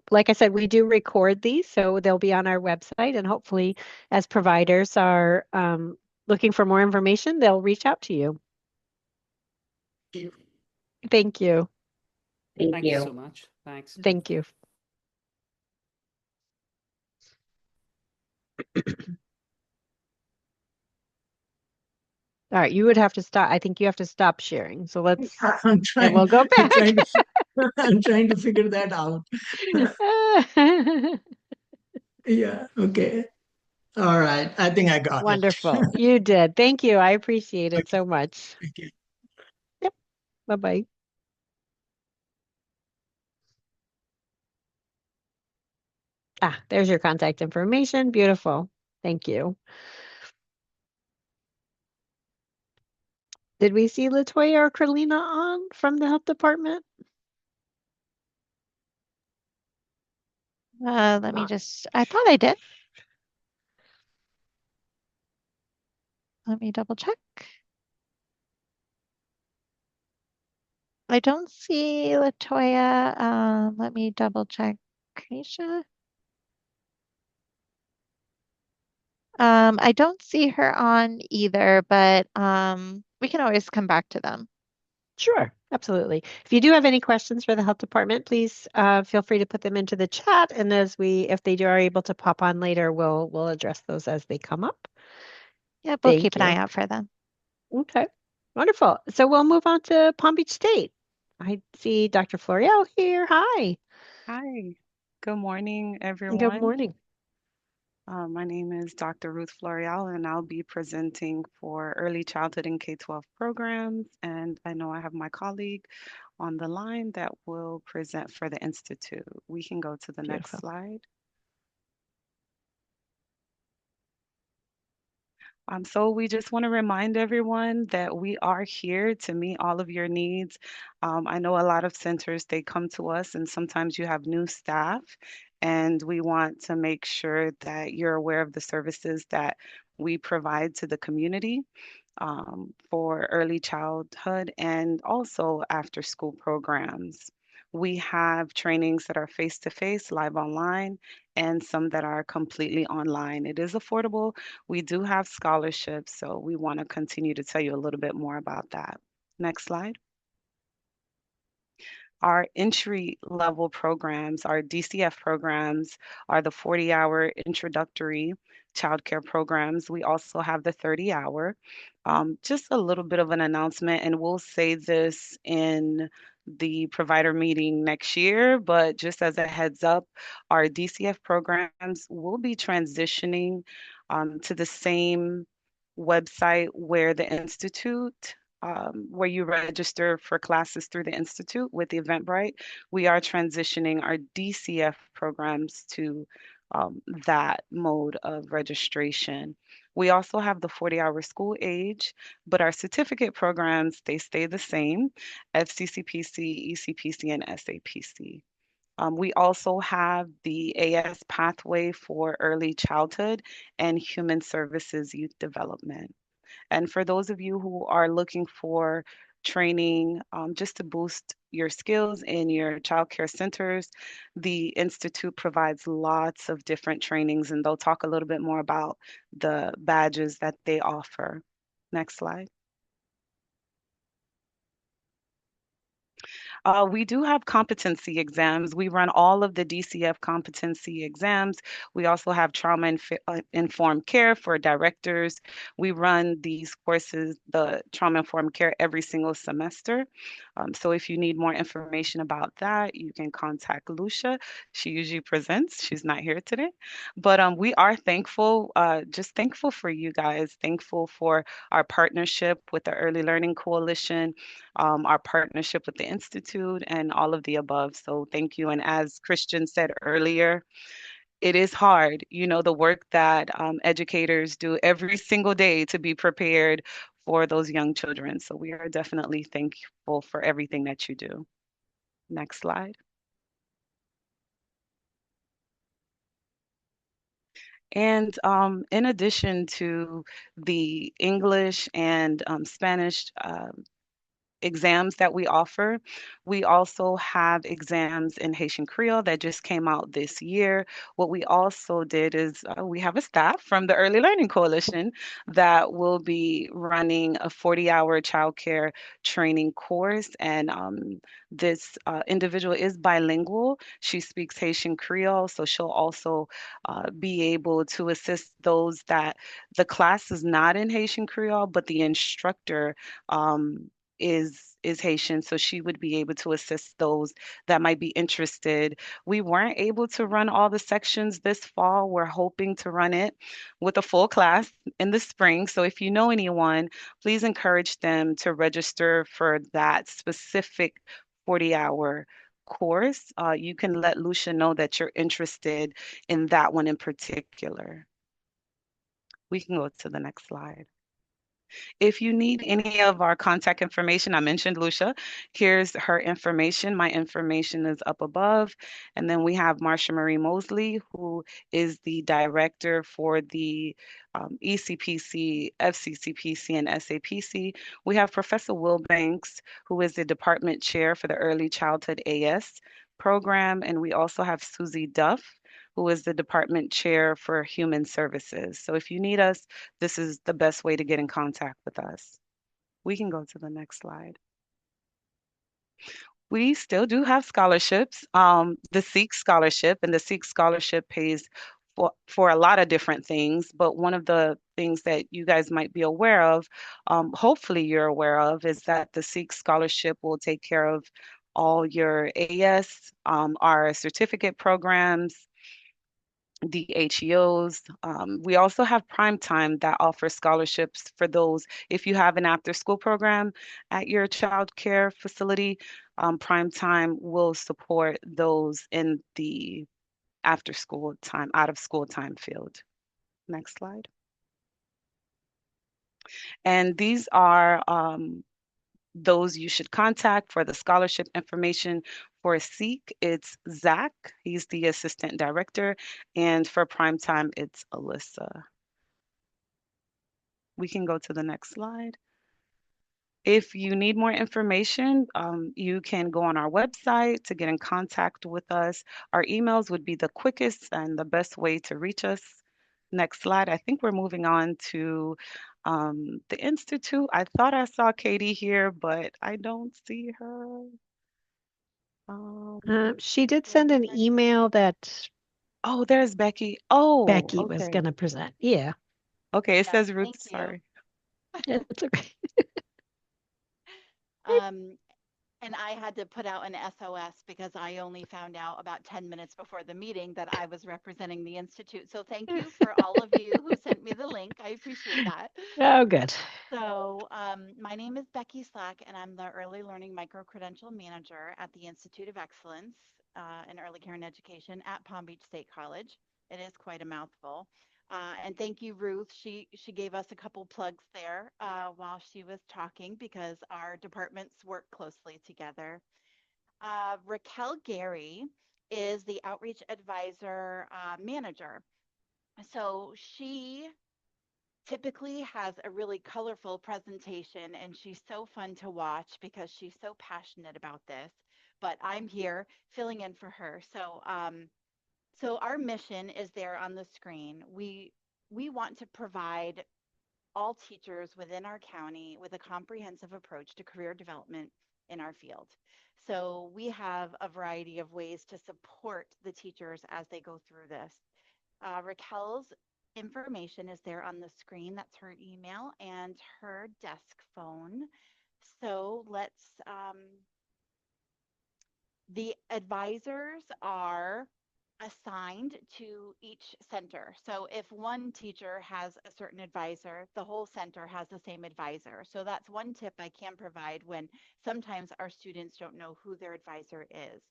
like I said, we do record these, so they'll be on our website. And hopefully, as providers are looking for more information, they'll reach out to you. Thank you. Thank Thank you so you. much. Thanks. Thank you. All right, you would have to stop. I think you have to stop sharing. So let's, I'm and trying, we'll go I'm back. trying to, I'm trying to figure that out. Yeah. Okay. All right. I think I got it. Wonderful. You did. Thank you. I appreciate it Okay. so much. Thank you. Yep. Bye-bye. Ah, there's your contact information. Beautiful. Thank you. Did we see Latoya or Carlina on from the health department? Let me Not just, I thought I did. Let me double check. I don't see Latoya. Let me double check. Keisha. I don't see her on either, but we can always come back to them. sure. Absolutely. If you do have any questions for the health department, please feel free to put them into the chat. And if they are able to pop on later, we'll address those as they come up. Yeah, we'll keep Thank an eye you. out for them. Okay. Wonderful. So we'll move on to Palm Beach State. I see Dr. Florial here. Hi. Hi, good morning, Good everyone. morning. My name is Dr. Ruth Florial, and I'll be presenting for early childhood and K-12 programs. And I know I have my colleague on the line that will present for the Institute. We can go to the next Beautiful. slide. So we just want to remind everyone that we are here to meet all of your needs. I know a lot of centers, they come to us and sometimes you have new staff, and we want to make sure that you're aware of the services that we provide to the community for early childhood and also after school programs. We have trainings that are face to face, live online, and some that are completely online. It is affordable. We do have scholarships, so we want to continue to tell you a little bit more about that. Next slide. Our entry level programs, our DCF programs, are the 40-hour introductory childcare programs. We also have the 30-hour. Just a little bit of an announcement, and we'll say this in the provider meeting next year, but just as a heads up, our DCF programs will be transitioning to the same website where the Institute where you register for classes through the Institute with the Eventbrite. We are transitioning our DCF programs to that mode of registration. We also have the 40-hour school age, but our certificate programs, they stay the same, FCCPC, ECPC, and SAPC. We also have the AS pathway for early childhood and human services youth development. And for those of you who are looking for training just to boost your skills in your childcare centers, the Institute provides lots of different trainings, and they'll talk a little bit more about the badges that they offer. Next slide. We do have competency exams. We run all of the DCF competency exams. We also have informed care for directors. We run these courses, the trauma informed care, every single semester. So if you need more information about that, you can contact Lucia. She usually presents. She's not here today. But we are thankful, just thankful for you guys, thankful for our partnership with the Early Learning Coalition, our partnership with the Institute, and all of the above. So thank you. And as Christian said earlier, it is hard, the work that educators do every single day to be prepared for those young children. So we are definitely thankful for everything that you do. Next slide. And in addition to the English and Spanish exams that we offer. We also have exams in Haitian Creole that just came out this year. What we also did is we have a staff from the Early Learning Coalition that will be running a 40-hour childcare training course. And this individual is bilingual. She speaks Haitian Creole, so she'll also be able to assist those that the class is not in Haitian Creole, but the instructor is Haitian, so she would be able to assist those that might be interested. We weren't able to run all the sections this fall. We're hoping to run it with a full class in the spring. So if you know anyone, please encourage them to register for that specific 40-hour course. You can let Lucia know that you're interested in that one in particular. We can go to the next slide. If you need any of our contact information, I mentioned Lucia. Here's her information. My information is up above. And then we have Marsha Marie Mosley, who is the director for the ECPC, FCCPC, and SAPC. We have Professor Will Banks, who is the department chair for the Early Childhood AS program. And we also have Susie Duff, who is the department chair for Human Services. So if you need us, this is the best way to get in contact with us. We can go to the next slide. We still do have scholarships. The Seek Scholarship, and the Seek Scholarship pays for a lot of different things, but one of the things that you guys might be aware of, hopefully you're aware of, is that the Seek Scholarship will take care of all your AS, our certificate programs, the HEOs. We also have Prime Time that offers scholarships for those. If you have an after school program at your child care facility, Prime Time will support those in the after school time, out of school time field. Next slide. And these are those you should contact for the scholarship information. For Seek, it's Zach. He's the assistant director. And for Primetime, it's Alyssa. We can go to the next slide. If you need more information, you can go on our website to get in contact with us. Our emails would be the quickest and the best way to reach us. Next slide. I think we're moving on to the Institute. I thought I saw Katie here, but I don't see her. She did send an email that Oh, there's Becky. Oh, Becky was okay. going to present. Yeah, Okay, it Yeah, says Ruth, thank you. sorry. it's okay. And I had to put out an SOS because I only found out about 10 minutes before the meeting that I was representing the Institute. So thank you for all of you who sent me the link. I appreciate that. Oh, good. So my name is Becky Slack, and I'm the Early Learning Micro-Credential Manager at the Institute of Excellence in Early Care and Education at Palm Beach State College. It is quite a mouthful. And thank you, Ruth. She gave us a couple plugs there while she was talking because our departments work closely together. Raquel Gary is the Outreach Advisor Manager. So she typically has a really colorful presentation, and she's so fun to watch because she's so passionate about this. But I'm here filling in for her. So our mission is there on the screen. We want to provide all teachers within our county with a comprehensive approach to career development in our field. So we have a variety of ways to support the teachers as they go through this. Raquel's information is there on the screen. That's her email and her desk phone. So the advisors are assigned to each center. So if one teacher has a certain advisor, the whole center has the same advisor. So that's one tip I can provide when sometimes our students don't know who their advisor is.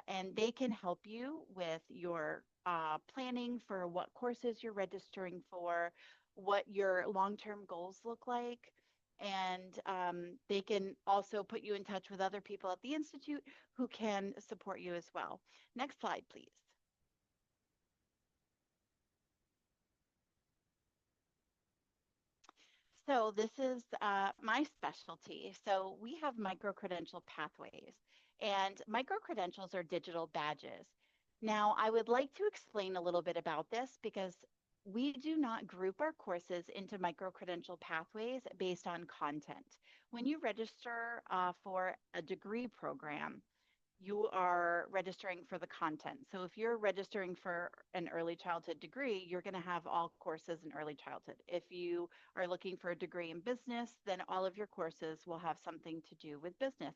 and they can help you with your planning for what courses you're registering for, what your long-term goals look like. And they can also put you in touch with other people at the Institute who can support you as well. Next slide, please. So this is my specialty. So we have micro-credential pathways, and micro-credentials are digital badges. Now, I would like to explain a little bit about this because we do not group our courses into micro-credential pathways based on content. When you register for a degree program, you are registering for the content. So if you're registering for an early childhood degree, you're going to have all courses in early childhood. If you are looking for a degree in business, then all of your courses will have something to do with business.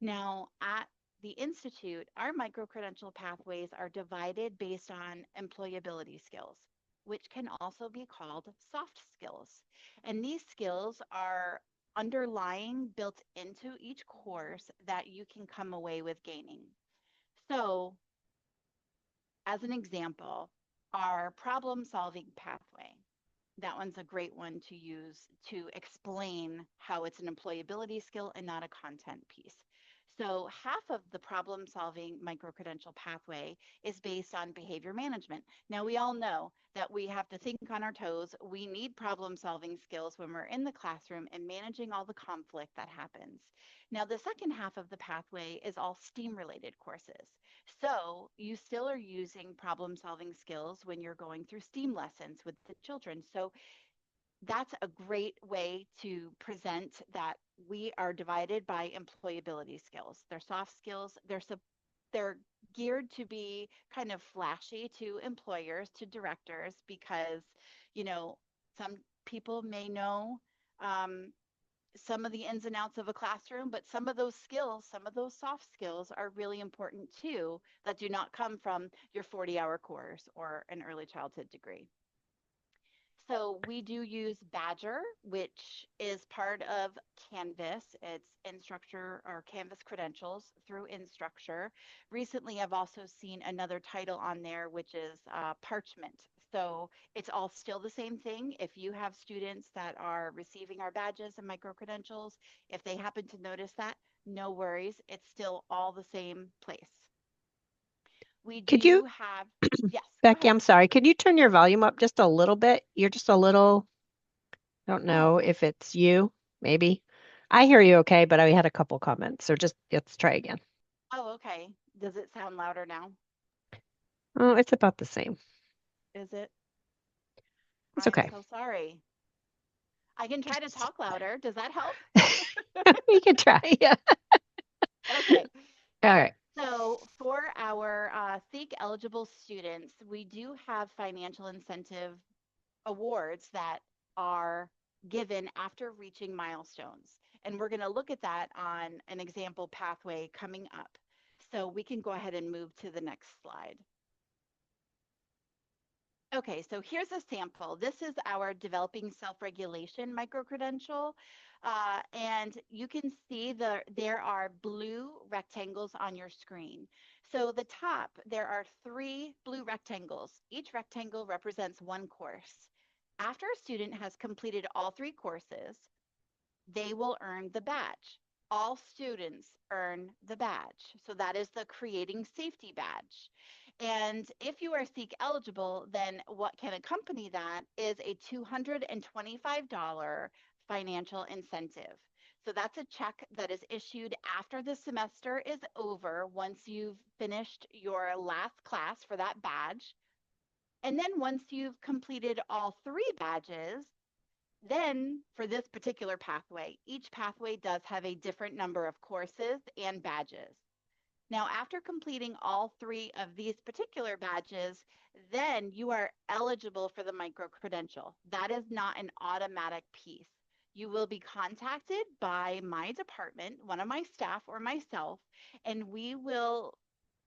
Now, at the Institute, our micro-credential pathways are divided based on employability skills, which can also be called soft skills. And these skills are underlying built into each course that you can come away with gaining. So, as an example, our problem solving pathway. That one's a great one to use to explain how it's an employability skill and not a content piece. So, half of the problem solving micro credential pathway is based on behavior management. Now, we all know that we have to think on our toes. We need problem solving skills when we're in the classroom and managing all the conflict that happens. Now, the second half of the pathway is all STEAM related courses. So, you still are using problem solving skills when you're going through STEAM lessons with the children. So, that's a great way to present that we are divided by employability skills. They're soft skills. They're geared to be kind of flashy to employers, to directors, because some people may know some of the ins and outs of a classroom, but some of those skills, some of those soft skills are really important too, that do not come from your 40-hour course or an early childhood degree. So we do use Badger, which is part of Canvas. It's Instructure or Canvas credentials through Instructure. Recently, I've also seen another title on there, which is Parchment. So it's all still the same thing. If you have students that are receiving our badges and micro credentials, if they happen to notice that, no worries. It's still all the same place. We Could you, do have, yes, go Becky, ahead. I'm sorry. Could you turn your volume up just a little bit? You're just a little, I don't know Oh, if it's you, maybe. I hear you okay, but I had a couple comments. So just let's try again. oh, okay. Does it sound louder now? Oh, it's about the same. Is it? It's I am okay. so sorry. I can try to Just talk louder. Does that help? we can try. Yeah. Okay. All right. So for our SEEK eligible students, we do have financial incentive awards that are given after reaching milestones. And we're going to look at that on an example pathway coming up. So we can go ahead and move to the next slide. Okay, so here's a sample. This is our developing self-regulation microcredential. And you can see there are blue rectangles on your screen. So the top, there are 3 blue rectangles. Each rectangle represents one course. After a student has completed all 3 courses, they will earn the badge. All students earn the badge. So that is the Creating Safety badge. And if you are SEEK eligible, then what can accompany that is a $225 financial incentive. So that's a check that is issued after the semester is over, once you've finished your last class for that badge. And then once you've completed all 3 badges, then for this particular pathway, each pathway does have a different number of courses and badges. Now, after completing all 3 of these particular badges, then you are eligible for the micro credential. That is not an automatic piece. You will be contacted by my department, one of my staff or myself, and we will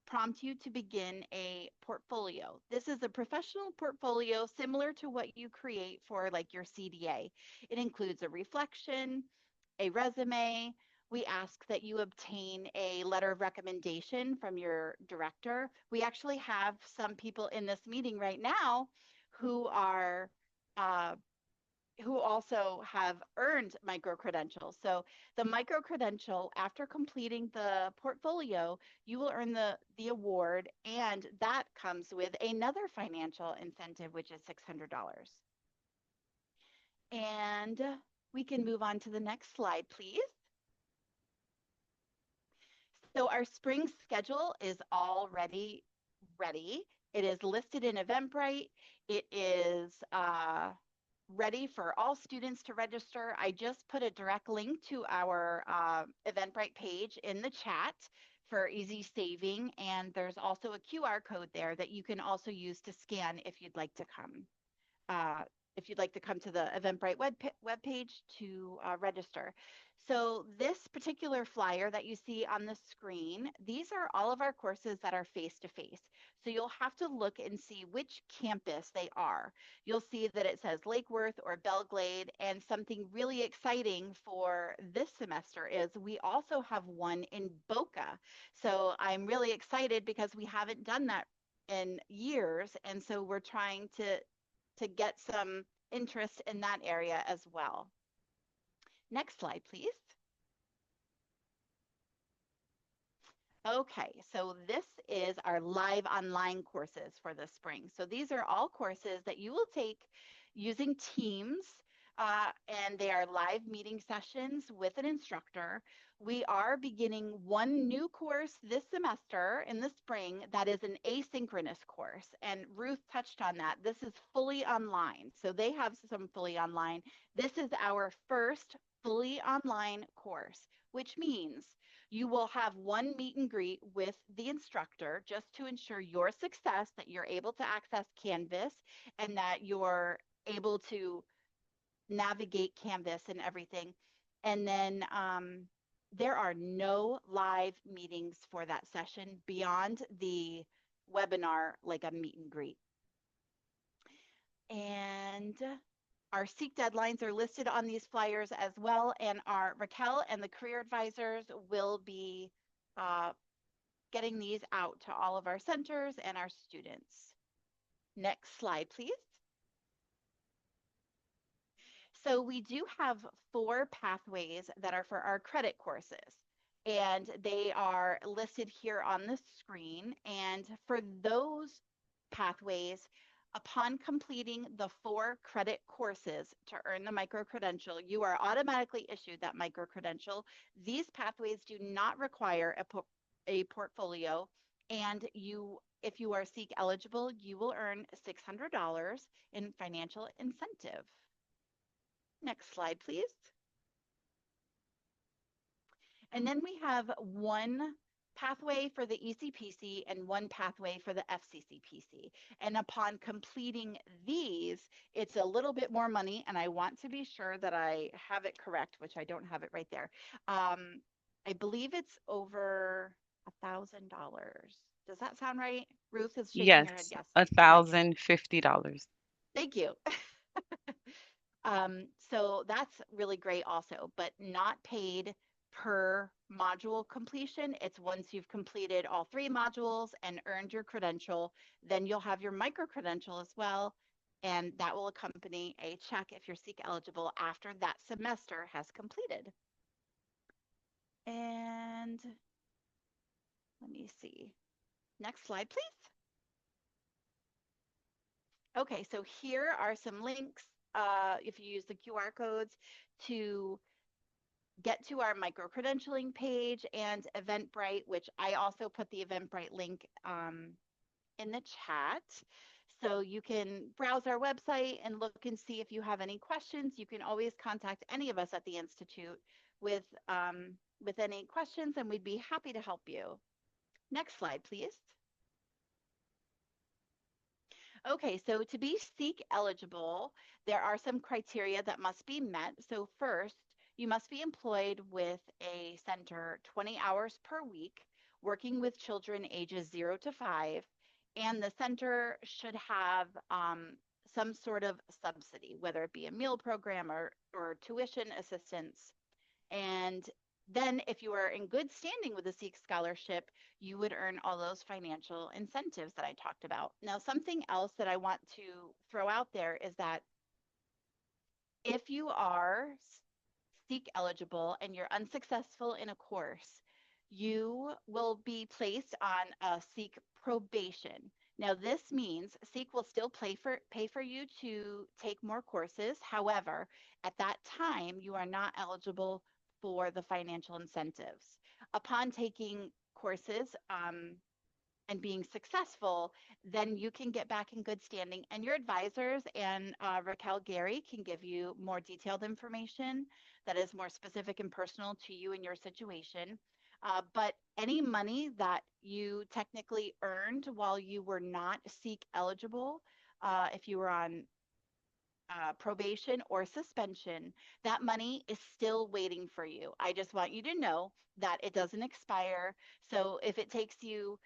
prompt you to begin a portfolio. This is a professional portfolio similar to what you create for like your CDA. It includes a reflection, a resume. we ask that you obtain a letter of recommendation from your director. We actually have some people in this meeting right now who are uh, who also have earned micro credentials. So the micro credential, after completing the portfolio, you will earn the award, and that comes with another financial incentive, which is $600. And we can move on to the next slide, please. So our spring schedule is already ready. It is listed in Eventbrite. It is ready for all students to register. I just put a direct link to our Eventbrite page in the chat for easy saving. And there's also a QR code there that you can also use to scan if you'd like to come. If you'd like to come to the Eventbrite web page to register. So this particular flyer that you see on the screen, these are all of our courses that are face-to-face. So you'll have to look and see which campus they are. You'll see that it says Lake Worth or Belglade, and something really exciting for this semester is we also have one in Boca. So I'm really excited because we haven't done that in years, and so we're trying to get some interest in that area as well. Next slide, please. Okay, so this is our live online courses for the spring. So these are all courses that you will take using Teams, and they are live meeting sessions with an instructor. We are beginning one new course this semester in the spring that is an asynchronous course, and Ruth touched on that. This is fully online, so they have some fully online. This is our first fully online course, which means you will have one meet and greet with the instructor just to ensure your success, that you're able to access Canvas and that you're able to navigate Canvas and everything. And then there are no live meetings for that session beyond the webinar, like a meet and greet. And our SEEK deadlines are listed on these flyers as well, and our Raquel and the career advisors will be getting these out to all of our centers and our students. Next slide, please. So we do have 4 pathways that are for our credit courses, and they are listed here on the screen. And for those pathways, upon completing the 4 credit courses to earn the micro-credential, you are automatically issued that micro-credential. These pathways do not require a portfolio, and if you are SEEK eligible, you will earn $600 in financial incentive. Next slide, please. And then we have one pathway for the ECPC and one pathway for the FCCPC. And upon completing these, it's a little bit more money, and I want to be sure that I have it correct, which I don't have it right there. I believe it's over $1,000. Does that sound right? Ruth is shaking her head Yes, yes. $1,050. Thank you. So that's really great also, but not paid per module completion. It's once you've completed all 3 modules and earned your credential, then you'll have your micro credential as well. And that will accompany a check if you're SEEK eligible after that semester has completed. And let me see. Next slide, please. Okay, so here are some links. If you use the QR codes to get to our micro credentialing page and Eventbrite, which I also put the Eventbrite link in the chat. So you can browse our website and look and see if you have any questions. You can always contact any of us at the Institute with any questions, and we'd be happy to help you. Next slide, please. Okay, so to be SEEK eligible, there are some criteria that must be met. So first, you must be employed with a center 20 hours per week, working with children ages 0 to 5, and the center should have some sort of subsidy, whether it be a meal program or tuition assistance. And Then, if you are in good standing with the Seek Scholarship, you would earn all those financial incentives that I talked about. Now, something else that I want to throw out there is that if you are Seek eligible and you're unsuccessful in a course, you will be placed on a Seek probation. Now, this means Seek will still pay for you to take more courses. However, at that time, you are not eligible for the financial incentives. Upon taking courses, and being successful, then you can get back in good standing. And your advisors and Raquel Gary can give you more detailed information that is more specific and personal to you and your situation. But any money that you technically earned while you were not Seek eligible, if you were on probation or suspension, that money is still waiting for you. I just want you to know that it doesn't expire. So if it takes you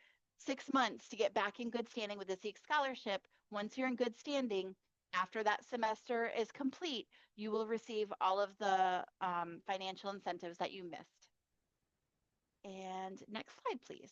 6 months to get back in good standing with the Seek Scholarship, once you're in good standing, after that semester is complete, you will receive all of the financial incentives that you missed. And next slide, please.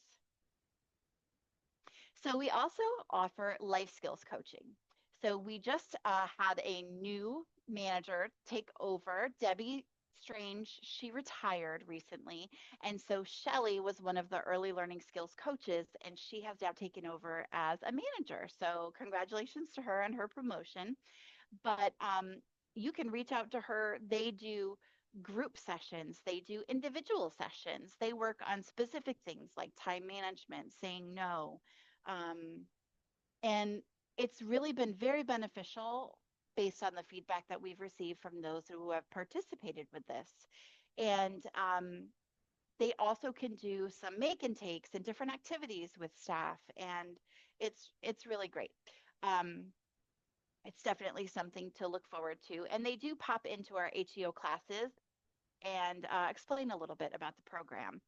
So we also offer life skills coaching. So we just had a new manager take over, Debbie Strange. She retired recently. And so Shelly was one of the early learning skills coaches, and she has now taken over as a manager. So congratulations to her on her promotion. But you can reach out to her. They do group sessions, they do individual sessions, they work on specific things like time management, saying no. Um, and it's really been very beneficial based on the feedback that we've received from those who have participated with this. And they also can do some make and takes and different activities with staff, and it's really great. Um, it's definitely something to look forward to. And they do pop into our HEO classes and explain a little bit about the program.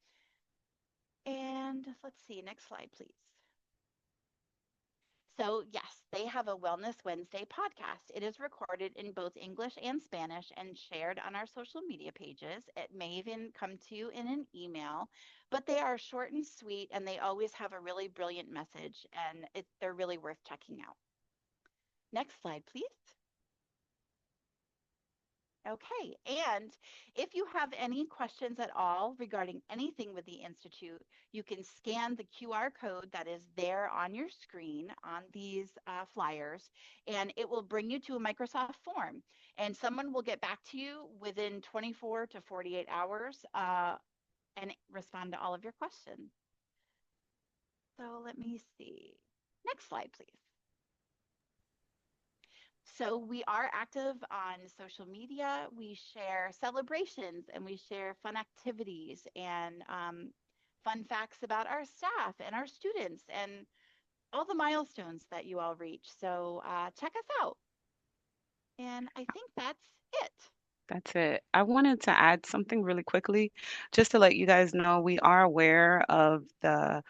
And let's see, next slide, please. So, yes, they have a Wellness Wednesday podcast. It is recorded in both English and Spanish and shared on our social media pages. It may even come to you in an email, but they are short and sweet, and they always have a really brilliant message, and they're really worth checking out. Next slide, please. Okay, and if you have any questions at all regarding anything with the Institute, you can scan the QR code that is there on your screen on these flyers, and it will bring you to a Microsoft form. And someone will get back to you within 24 to 48 hours and respond to all of your questions. So let me see. Next slide, please. So we are active on social media. We share celebrations and we share fun activities and fun facts about our staff and our students and all the milestones that you all reach. So check us out. And I think that's it. That's it. I wanted to add something really quickly, just to let you guys know we are aware of the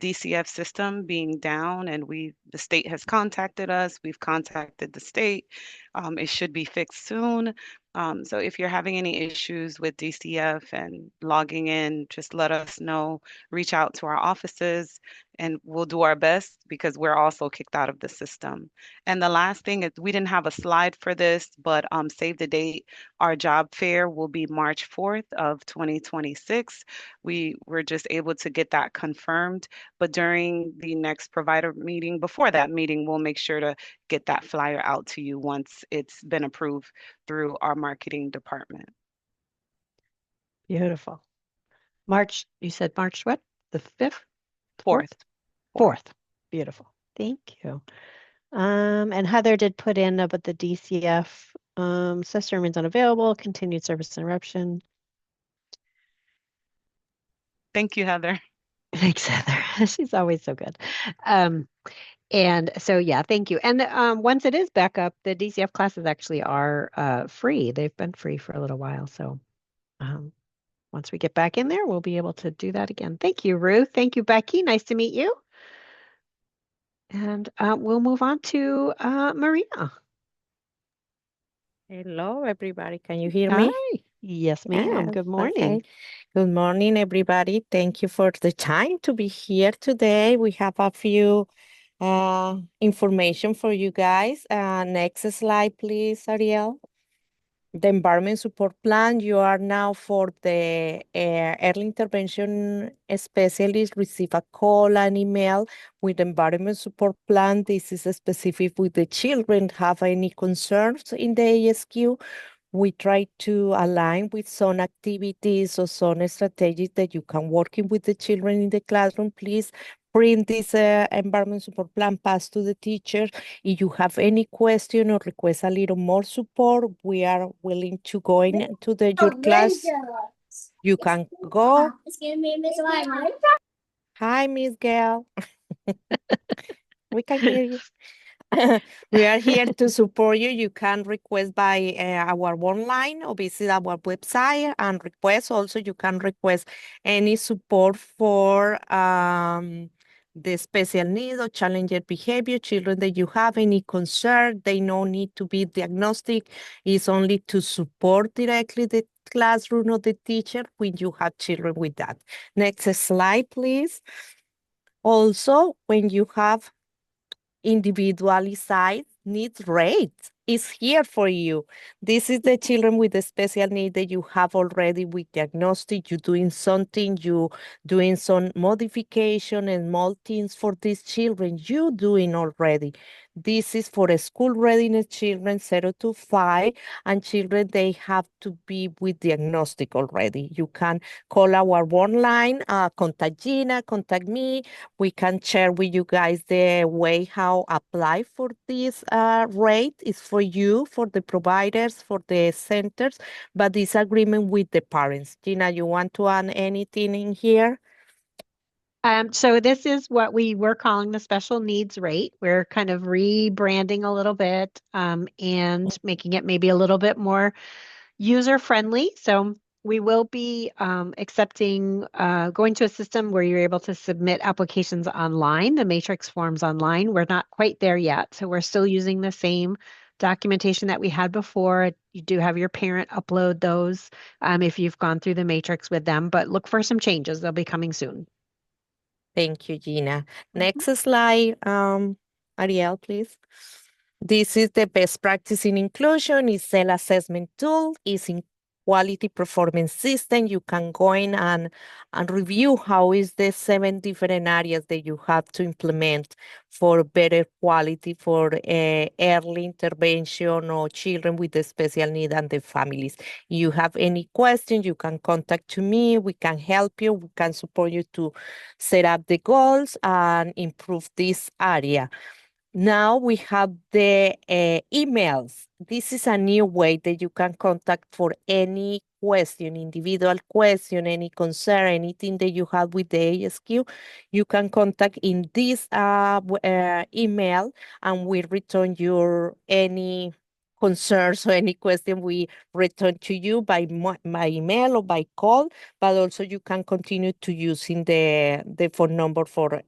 DCF system being down, and the state has contacted us. We've contacted the state. It should be fixed soon. So if you're having any issues with DCF and logging in, just let us know. Reach out to our offices, and we'll do our best because we're also kicked out of the system. And the last thing is we didn't have a slide for this, but save the date. Our job fair will be March 4th of 2026. We were just able to get that confirmed. But during the next provider meeting, before that meeting, we'll make sure to get that flyer out to you once it's been approved through our marketing department. Beautiful. March, you said March what? The 5th? 4th. 4th. Beautiful. Thank you. And Heather did put in about the DCF system remains unavailable, continued service interruption. Thank you, Heather. Thanks, Heather. She's always so good. And so, yeah, thank you. And once it is back up, the DCF classes actually are free. They've been free for a little while. So once we get back in there, we'll be able to do that again. Thank you, Ruth. Thank you, Becky. Nice to meet you. And we'll move on to Marina. Hello, everybody. Can you hear me? Hi. Yes, ma'am. Yes, Good morning. Okay. Good morning, everybody. Thank you for the time to be here today. We have a few information for you guys. Next slide, please, Ariel. The environment support plan, you are now for the early intervention specialist receive a call and email with environment support plan. This is specific with the children have any concerns in the ASQ. We try to align with some activities or some strategies that you can work in with the children in the classroom. Please print this environment support plan, pass to the teacher. If you have any question or request a little more support, we are willing to go into your class. You can go. Hi, Miss Gail. We can hear you. We are here to support you. You can request by our online or visit our website and request. Also, you can request any support for the special needs or challenging behavior children that you have any concern. They no need to be diagnostic. It's only to support directly the classroom or the teacher when you have children with that. Next slide, please. Also, when you have individualized needs rate is here for you. This is the children with the special need that you have already with diagnostic. You're doing something, you doing some modification and small things for these children. You doing already. This is for a school readiness children 0 to 5 and children they have to be with diagnostic already. You can call our one line, contact Gina, contact me, we can share with you guys the way how apply for this rate is for you, for the providers, for the centers, but this agreement with the parents. Gina, you want to add anything in here? So this is what we were calling the special needs rate. We're kind of rebranding a little bit and making it maybe a little bit more user friendly. So we will be accepting, going to a system where you're able to submit applications online, the matrix forms online. We're not quite there yet. So we're still using the same documentation that we had before. You do have your parent upload those if you've gone through the matrix with them, but look for some changes. They'll be coming soon. Thank you, Gina. Next slide, Ariel, please. This is the best practice in inclusion. It's self-assessment tool. It's in quality performance system. You can go in and review how is the 7 different areas that you have to implement for better quality for early intervention or children with the special need and the families. You have any questions, you can contact to me. We can help you. We can support you to set up the goals and improve this area. Now we have the emails. This is a new way that you can contact for any question, individual question, any concern, anything that you have with the ASQ. You can contact in this email and we return your any concerns or any question we return to you by email or by call, but also you can continue to using the phone number for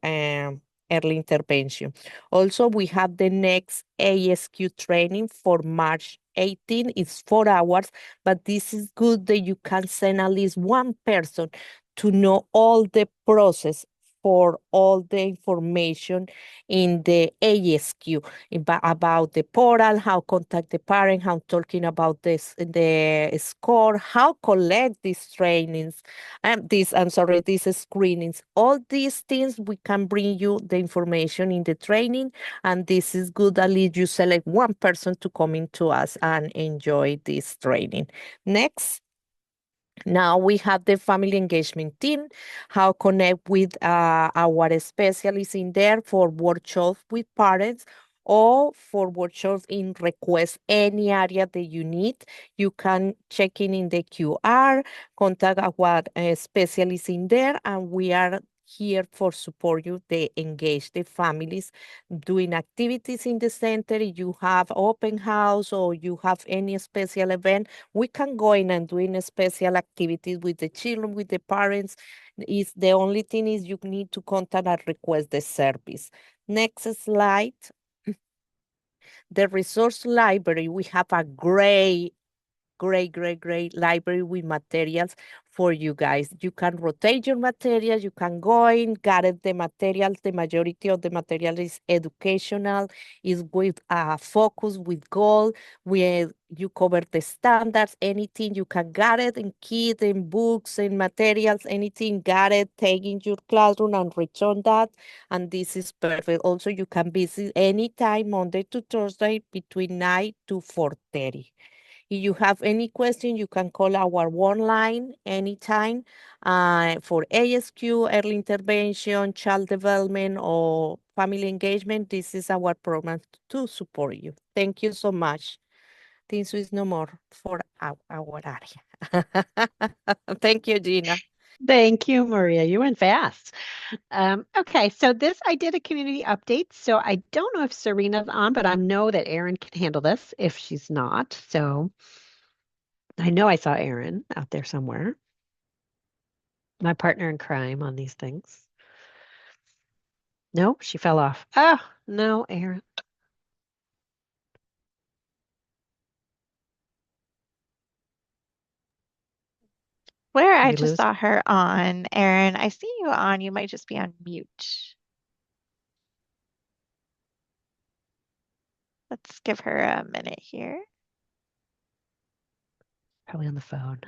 early intervention. Also, we have the next ASQ training for March 18. It's 4 hours, but this is good that you can send at least one person to know all the process for all the information in the ASQ about the portal, how contact the parent, how talking about this, the score, how collect these trainings, these screenings. All these things we can bring you the information in the training, and this is good. At least you select one person to come into us and enjoy this training. Next. Now we have the family engagement team, how connect with our specialists in there for workshops with parents or for workshops in request any area that you need. You can check in the QR, contact our specialists in there, and we are here for support you. They engage the families doing activities in the center. If you have open house or you have any special event, we can go in and doing special activities with the children, with the parents. Is the only thing is you need to contact and request the service. Next slide. The resource library, we have a great great, great, great library with materials for you guys. You can rotate your materials, you can go in, gather the materials. The majority of the material is educational, is with a focus with goal, where you cover the standards, anything you can get it in kit, in books, in materials, anything, got it, take in your classroom and return that. And this is perfect. Also, you can visit anytime, Monday to Thursday, between 9 to 4:30. If you have any question, you can call our one line anytime for ASQ, early intervention, child development, or family engagement. This is our program to support you. Thank you so much. This is no more for our area. Thank you, Gina. Thank you, Maria. You went fast. Okay, so I did a community update. So I don't know if Serena's on, but I know that Erin can handle this if she's not. So I know I saw Erin out there somewhere, my partner in crime on these things. No, she fell off. Oh, no, Erin. Where Did I we just lose? saw her on, Erin. I see you on. You might just be on mute. Let's give her a minute here. Probably on the phone.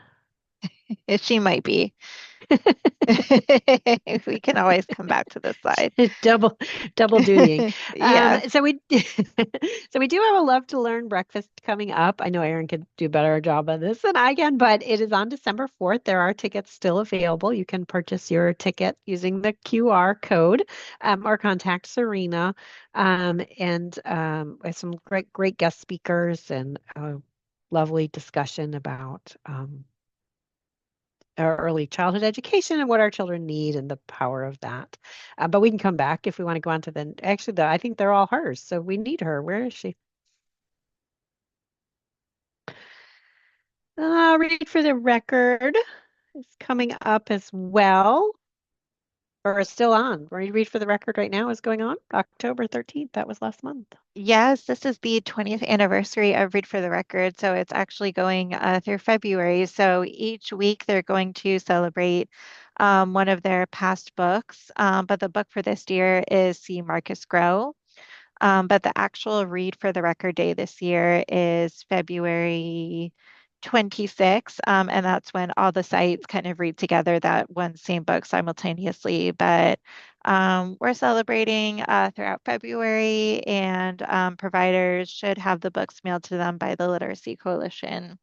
She might be. We can always come back to this side. double dutying. Yeah. So we do have a Love to Learn breakfast coming up. I know Erin could do a better job on this than I can, but it is on December 4th. There are tickets still available. You can purchase your ticket using the QR code, or contact Serena, with some great guest speakers and a lovely discussion about our early childhood education and what our children need and the power of that. But we can come back if we want to go on to I think they're all hers. So we need her. Where is she? Read for the Record is coming up as well, or is still on. Read for the Record right now is going on October 13th. That was last month. Yes, this is the 20th anniversary of Read for the Record. So it's actually going through February. So each week they're going to celebrate one of their past books. But the book for this year is See Marcus Grow. But the actual Read for the Record Day this year is February 26th. And that's when all the sites kind of read together that one same book simultaneously. But we're celebrating throughout February, and providers should have the books mailed to them by the Literacy Coalition.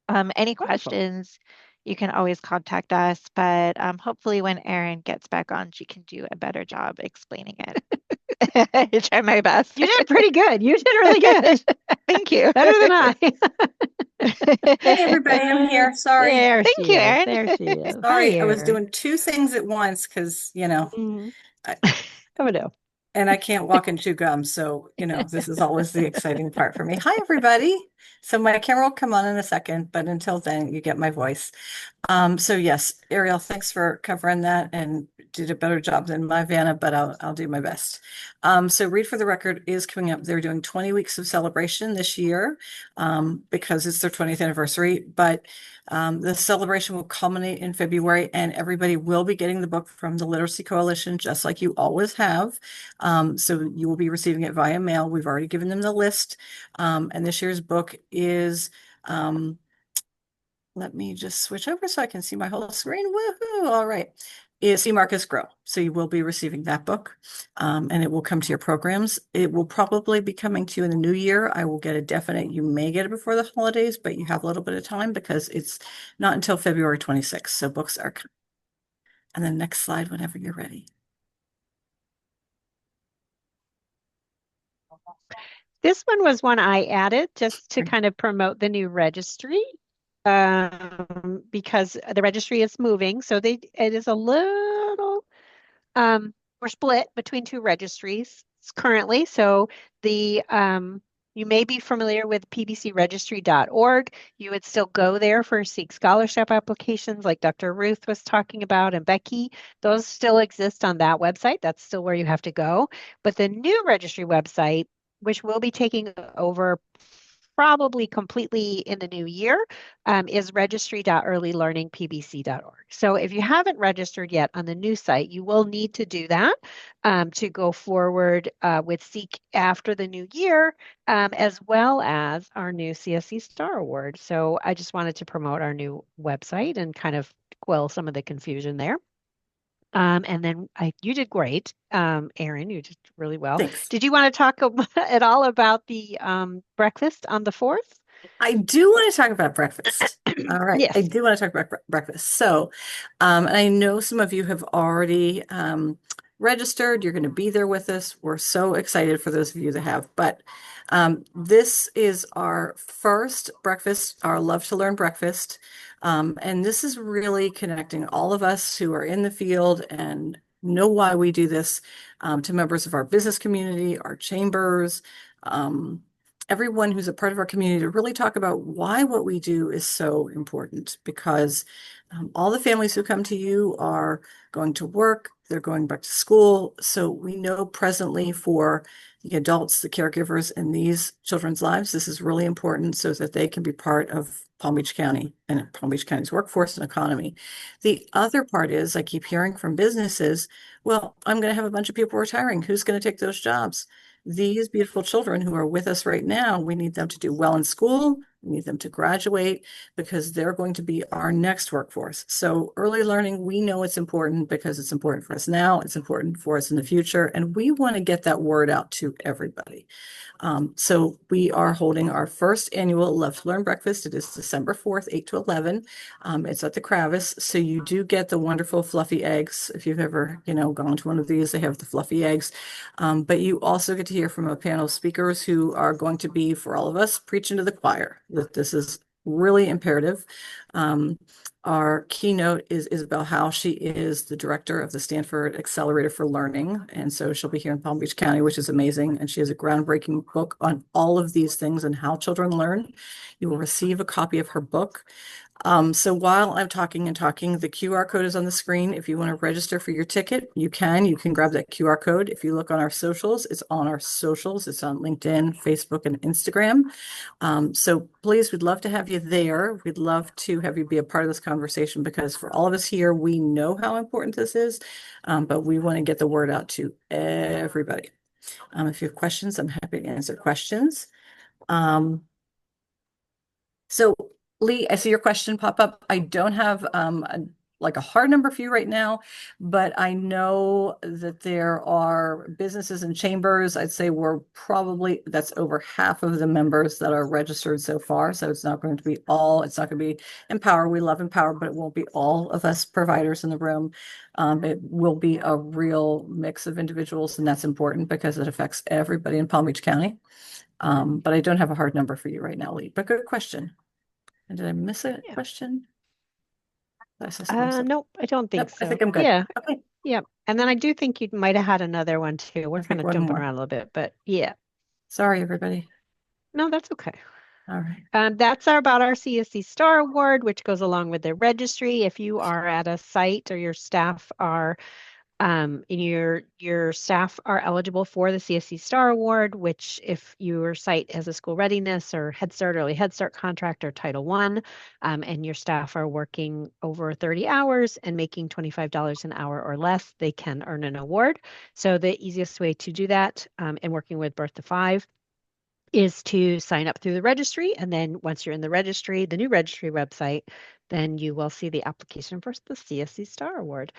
Any Wonderful. questions, you can always contact us, but hopefully when Erin gets back on, she can do a better job explaining it. I try my best. You did pretty good. You did really good. Thank you. Better than I. Hey everybody, I'm here. Sorry. There Thank she you, is. Erin. There she is. Sorry, Hi, I was Erin. doing two things at once because, Mhm. I- Oh no. and I can't walk and chew gum. So, this is always the exciting part for me. Hi, everybody. So my camera will come on in a second, but until then, you get my voice. So yes, Ariel, thanks for covering that and did a better job than my Vanna, but I'll do my best. So Read for the Record is coming up. They're doing 20 weeks of celebration this year because it's their 20th anniversary. But the celebration will culminate in February, and everybody will be getting the book from the Literacy Coalition, just like you always have. So you will be receiving it via mail. We've already given them the list. And this year's book is let me just switch over so I can see my whole screen. Woohoo! All right. Is See Marcus Grow. So you will be receiving that book and it will come to your programs. It will probably be coming to you in the new year. I will get a definite, you may get it before the holidays, but you have a little bit of time because it's not until February 26th. So books are coming. And then next slide whenever you're ready. This one was one I added just to kind of promote the new registry because the registry is moving. So it is a little, we're split between two registries currently. So you may be familiar with pbcregistry.org. You would still go there for seek scholarship applications like Dr. Ruth was talking about and Becky. Those still exist on that website. That's still where you have to go. But the new registry website, which will be taking over probably completely in the new year, is registry.earlylearningpbc.org. So if you haven't registered yet on the new site, you will need to do that to go forward with Seek after the new year, as well as our new CSC Star Award. So I just wanted to promote our new website and kind of quell some of the confusion there. And then you did great, Erin. You did really well. Thanks. Did you want to talk at all about the breakfast on the 4th? I do want to talk about breakfast. All right. Yes. I do want to talk about breakfast. So, and I know some of you have already registered. You're going to be there with us. We're so excited for those of you that have. But this is our first breakfast, our Love to Learn breakfast. And this is really connecting all of us who are in the field and know why we do this to members of our business community, our chambers, everyone who's a part of our community, to really talk about why what we do is so important, because all the families who come to you are going to work, they're going back to school. So we know presently for the adults, the caregivers in these children's lives, this is really important so that they can be part of Palm Beach County and Palm Beach County's workforce and economy. The other part is I keep hearing from businesses, well, I'm going to have a bunch of people retiring. Who's going to take those jobs? These beautiful children who are with us right now, we need them to do well in school. We need them to graduate because they're going to be our next workforce. So early learning, we know it's important because it's important for us now. It's important for us in the future. And we want to get that word out to everybody. So we are holding our first annual Love to Learn breakfast. It is December 4th, 8 to 11. It's at the Kravis. So you do get the wonderful fluffy eggs. If you've ever, gone to one of these, they have the fluffy eggs. But you also get to hear from a panel of speakers who are going to be, for all of us, preaching to the choir that this is really imperative. Our keynote is Isabel Howe. She is the director of the Stanford Accelerator for Learning. And so she'll be here in Palm Beach County, which is amazing. And she has a groundbreaking book on all of these things and how children learn. You will receive a copy of her book. So while I'm talking, the QR code is on the screen. If you want to register for your ticket, you can grab that QR code. If you look on our socials, it's on our socials. It's on LinkedIn, Facebook, and Instagram. So please, we'd love to have you there. We'd love to have you be a part of this conversation because for all of us here, we know how important this is, but we want to get the word out to everybody. If you have questions, I'm happy to answer questions. So Lee, I see your question pop up. I don't have a hard number for you right now, but I know that there are businesses and chambers. I'd say that's over half of the members that are registered so far. So it's not going to be it's not going to be Empower. We love Empower, but it won't be all of us providers in the room. It will be a real mix of individuals, and that's important because it affects everybody in Palm Beach County. But I don't have a hard number for you right now, Lee, but good question. And did I miss a question? Nope, I don't think so. I think I'm good. Yeah. Okay. Yeah. And then I do think you might have had another one too. We're kind of one jumping more. around a little bit, but yeah. Sorry, everybody. No, that's okay. All right. That's about our CSC Star Award, which goes along with the registry. If you are at a site or your staff are your staff are eligible for the CSC Star Award, which if your site has a school readiness or Head Start, early Head Start contract or Title I, and your staff are working over 30 hours and making $25 an hour or less, they can earn an award. So the easiest way to do that, and working with Birth to 5, is to sign up through the registry. And then once you're in the registry, the new registry website, then you will see the application for the CSC Star Award.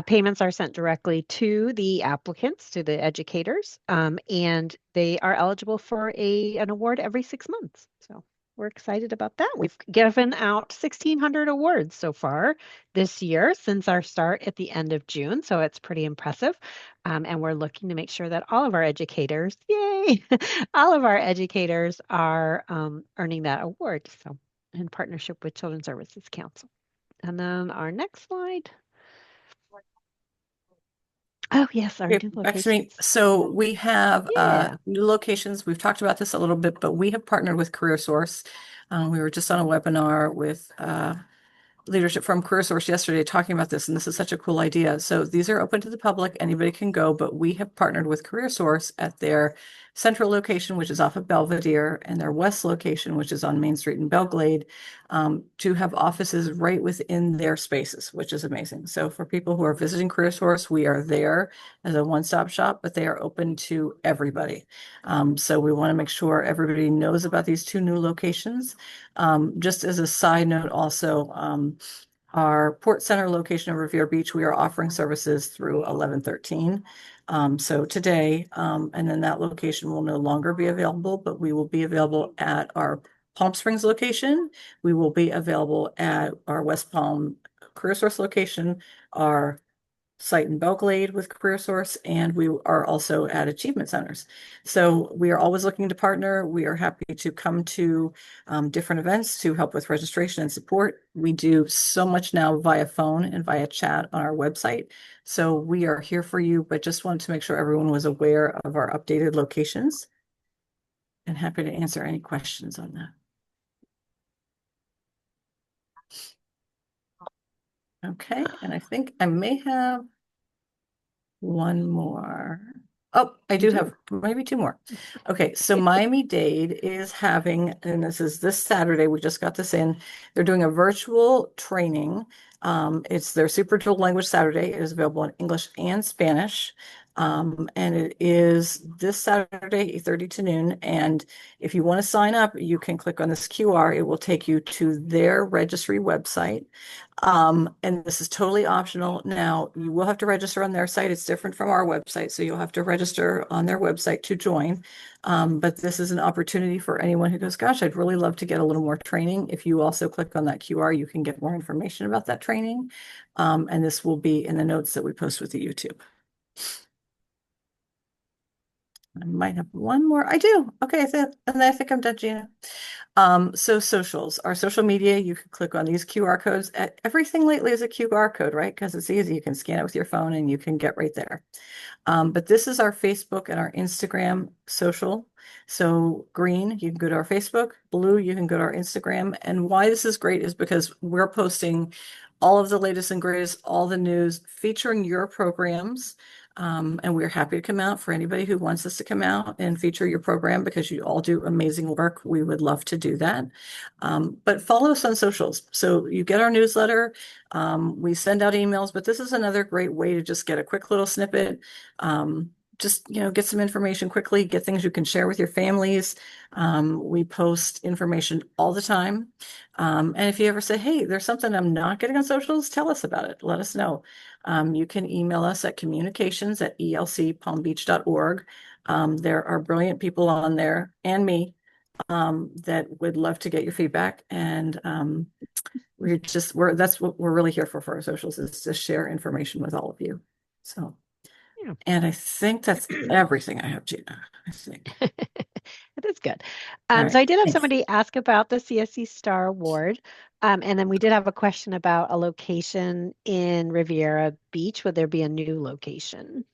Payments are sent directly to the applicants, to the educators, and they are eligible for an award every 6 months. So we're excited about that. We've given out 1,600 awards so far this year since our start at the end of June. So it's pretty impressive. And we're looking to make sure that all of our educators, yay, all of our educators are earning that award. So in partnership with Children's Services Council. And then our next slide. Oh, yes, our new locations. So we have new locations. We've talked about this a little bit, but we have partnered with CareerSource. We were just on a webinar with leadership from CareerSource yesterday talking about this, and this is such a cool idea. So these are open to the public. Anybody can go, but we have partnered with CareerSource at their central location, which is off of Belvedere, and their west location, which is on Main Street in Belglade, to have offices right within their spaces, which is amazing. So for people who are visiting CareerSource, we are there as a one-stop shop, but they are open to everybody. So we want to make sure everybody knows about these two new locations. Just as a side note, also, our Port Center location of Revere Beach, we are offering services through 1113. So today, and then that location will no longer be available, but we will be available at our Palm Springs location. We will be available at our West Palm CareerSource location, our site in Belglade with CareerSource, and we are also at achievement centers. So we are always looking to partner. We are happy to come to different events to help with registration and support. We do so much now via phone and via chat on our website. So we are here for you, but just wanted to make sure everyone was aware of our updated locations, and happy to answer any questions on that. Okay, and I think I may have one more. Oh, I do have maybe two more. Okay, so Miami-Dade is having, and this is this Saturday, we just got this in. They're doing a virtual training. It's their Super Dual Language Saturday. It is available in English and Spanish. And it is this Saturday, 8:30 to noon. And if you want to sign up, you can click on this QR. It will take you to their registry website. And this is totally optional. Now, you will have to register on their site. It's different from our website, so you'll have to register on their website to join. But this is an opportunity for anyone who goes, gosh, I'd really love to get a little more training. If you also click on that QR, you can get more information about that training. And this will be in the notes that we post with the YouTube. I might have one more. I do. Okay, and I think I'm done, Gina. So socials, our social media, you can click on these QR codes. Everything lately is a QR code, right? Because it's easy. You can scan it with your phone and you can get right there. But this is our Facebook and our Instagram social. So green, you can go to our Facebook. Blue, you can go to our Instagram. And why this is great is because we're posting all of the latest and greatest, all the news featuring your programs. And we're happy to come out for anybody who wants us to come out and feature your program, because you all do amazing work. We would love to do that. But follow us on socials. So you get our newsletter. We send out emails, but this is another great way to just get a quick little snippet. Just, get some information quickly, get things you can share with your families. We post information all the time. And if you ever say, hey, there's something I'm not getting on socials, tell us about it. Let us know. You can email us at communications@elcpalmbeach.org. There are brilliant people on there, and me, that would love to get your feedback. And that's what we're really here for our socials, is to share information with all of you. So, and I think that's everything I have, Gina. I think. That is good. Right, so I did have thanks. somebody ask about the CSC Star Award. And then we did have a question about a location in Riviera Beach. Would there be a new location?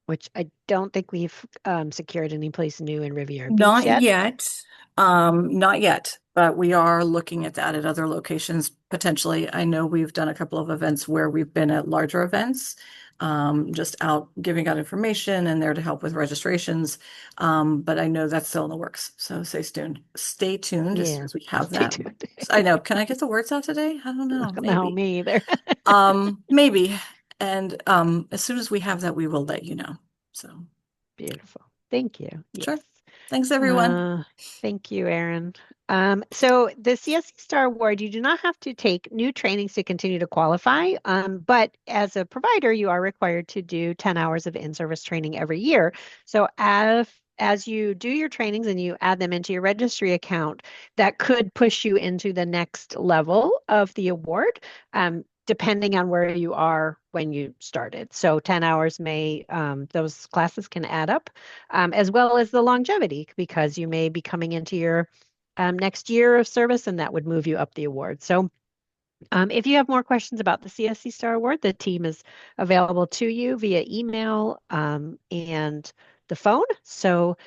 Which I don't think we've secured any place new in Riviera Beach Not yet. yet. Not yet, but we are looking at that at other locations potentially. I know we've done a couple of events where we've been at larger events, just out giving out information and there to help with registrations. But I know that's still in the works. So stay tuned. Stay tuned as soon as we have Stay that. tuned. I know. Can I get the words out today? I don't know. No, me either. Maybe. And as soon as we have that, we will let you know. So Beautiful. Thank you. sure. Yes. Thanks, everyone. Thank you, Erin. So the CSC Star Award, you do not have to take new trainings to continue to qualify, but as a provider, you are required to do 10 hours of in-service training every year. So as you do your trainings and you add them into your registry account, that could push you into the next level of the award, depending on where you are when you started. So 10 hours those classes can add up, as well as the longevity, because you may be coming into your next year of service, and that would move you up the award. So if you have more questions about the CSC Star Award, the team is available to you via email and the phone. So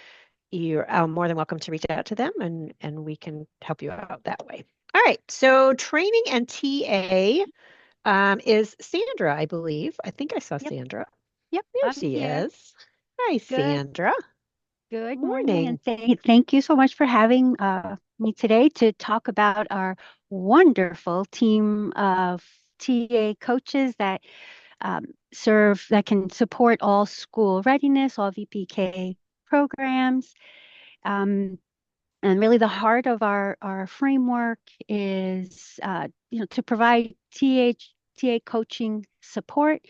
you're more than welcome to reach out to them, and we can help you out that way. All right, so training and TA is Sandra, I believe. I think I saw Sandra. Yep, there she is. Hi, Sandra. Good morning, Morning. and thank you so much for having me today to talk about our wonderful team of TA coaches that that can support all school readiness, all VPK programs. And really the heart of our framework is to provide TA coaching support.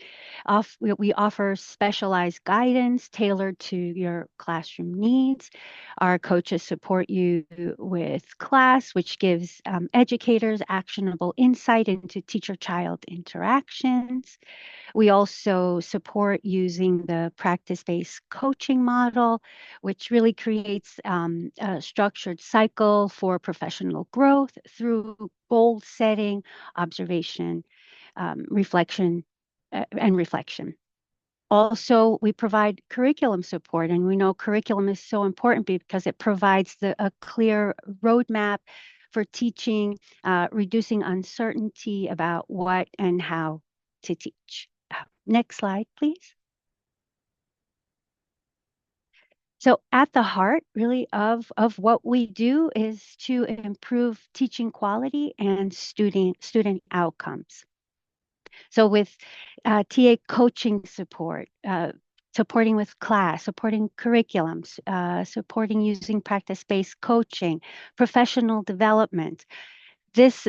We offer specialized guidance tailored to your classroom needs. Our coaches support you with class, which gives educators actionable insight into teacher-child interactions. We also support using the practice-based coaching model, which really creates a structured cycle for professional growth through goal setting, observation, reflection, and reflection. Also, we provide curriculum support, and we know curriculum is so important because it provides a clear roadmap for teaching, reducing uncertainty about what and how to teach. Next slide, please. So at the heart really of what we do is to improve teaching quality and student outcomes. So with TA coaching support, supporting with class, supporting curriculums, supporting using practice-based coaching, professional development, this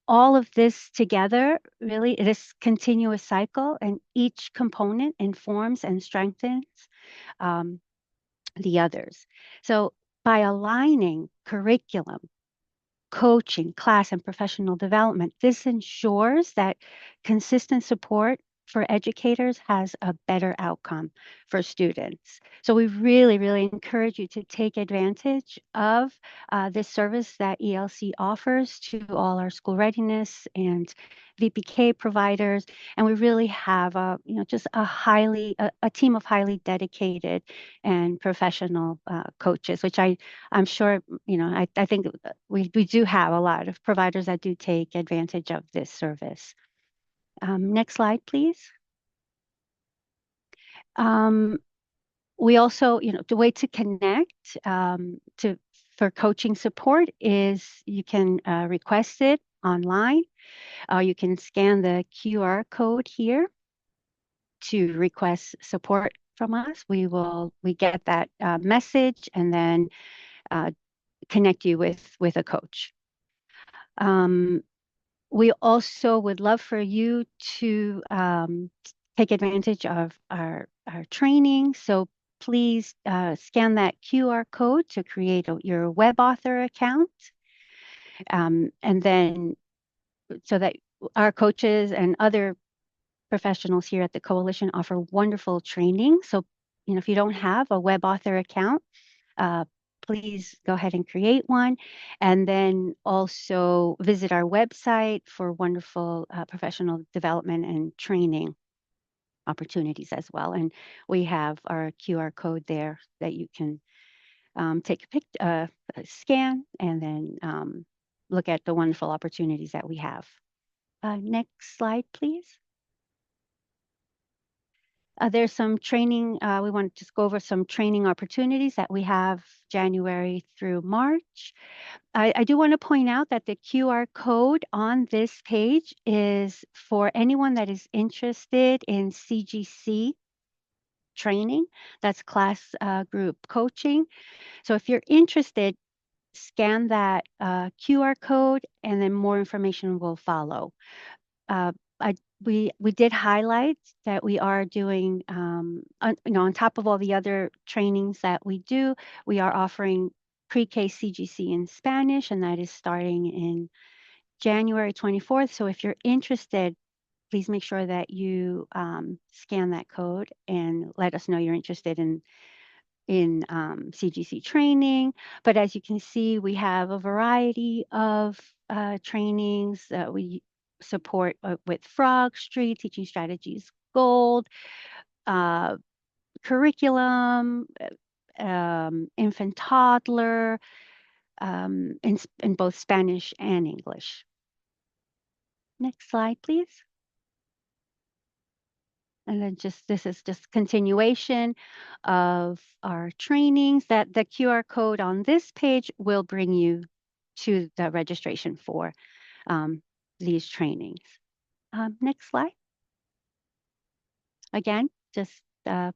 all of this together, really, this continuous cycle, and each component informs and strengthens the others. So by aligning curriculum, coaching, class, and professional development, this ensures that consistent support for educators has a better outcome for students. So we really, really encourage you to take advantage of this service that ELC offers to all our school readiness and VPK providers. And we really have just a team of highly dedicated and professional coaches, which I'm sure, I think we do have a lot of providers that do take advantage of this service. Next slide, please. We also, the way to connect for coaching support is you can request it online. You can scan the QR code here to request support from us. We get that message and then connect you with a coach. We also would love for you to take advantage of our training. So please scan that QR code to create your web author account. And then so that our coaches and other professionals here at the Coalition offer wonderful training. So, if you don't have a web author account, please go ahead and create one. And then also visit our website for wonderful professional development and training opportunities as well. And we have our QR code there that you can take a scan and then look at the wonderful opportunities that we have. Next slide, please. There's some training. We want to just go over some training opportunities that we have January through March. I do want to point out that the QR code on this page is for anyone that is interested in CGC training. That's class group coaching. So if you're interested, scan that QR code and then more information will follow. We did highlight that we are doing, on top of all the other trainings that we do, we are offering pre-K CGC in Spanish, and that is starting in January 24th. So if you're interested, please make sure that you scan that code and let us know you're interested in CGC training. But as you can see, we have a variety of trainings that we support with Frog Street, Teaching Strategies Gold, curriculum, infant toddler, in both Spanish and English. Next slide, please. And then this is just continuation of our trainings. That the QR code on this page will bring you to the registration for these trainings. Next slide. Again, just as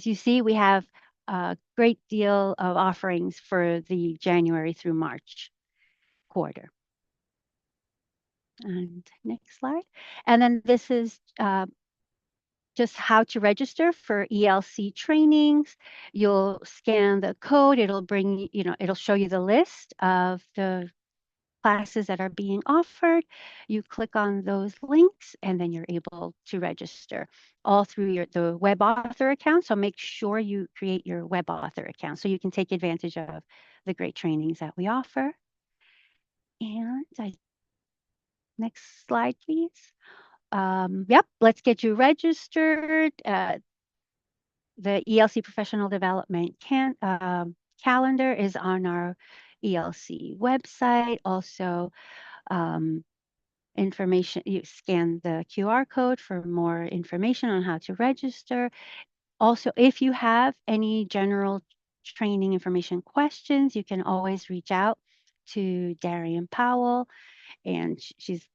you see, we have a great deal of offerings for the January through March quarter. And next slide. And then this is just how to register for ELC trainings. You'll scan the code. It'll bring, it'll show you the list of the classes that are being offered. You click on those links and then you're able to register all through the web author account. So make sure you create your web author account so you can take advantage of the great trainings that we offer. And next slide, please. Yep, let's get you registered. The ELC Professional Development calendar is on our ELC website. Also, information, you scan the QR code for more information on how to register. Also, if you have any general training information questions, you can always reach out to Darian Powell, and she's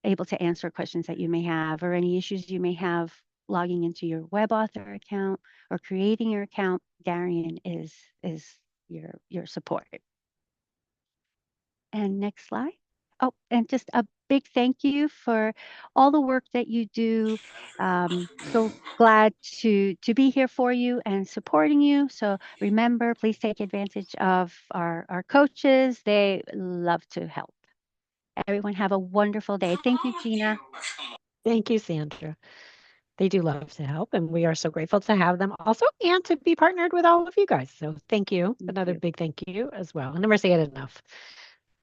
able to answer questions that you may have or any issues you may have logging into your web author account or creating your account. Darian is your support. And next slide. Oh, and just a big thank you for all the work that you do. So glad to be here for you and supporting you. So remember, please take advantage of our coaches. They love to help. Everyone have a wonderful day. Thank you, Gina. Thank you, Sandra. They do love to help, and we are so grateful to have them also and to be partnered with all of you guys. So thank you. Another big thank you as well. I never say it enough.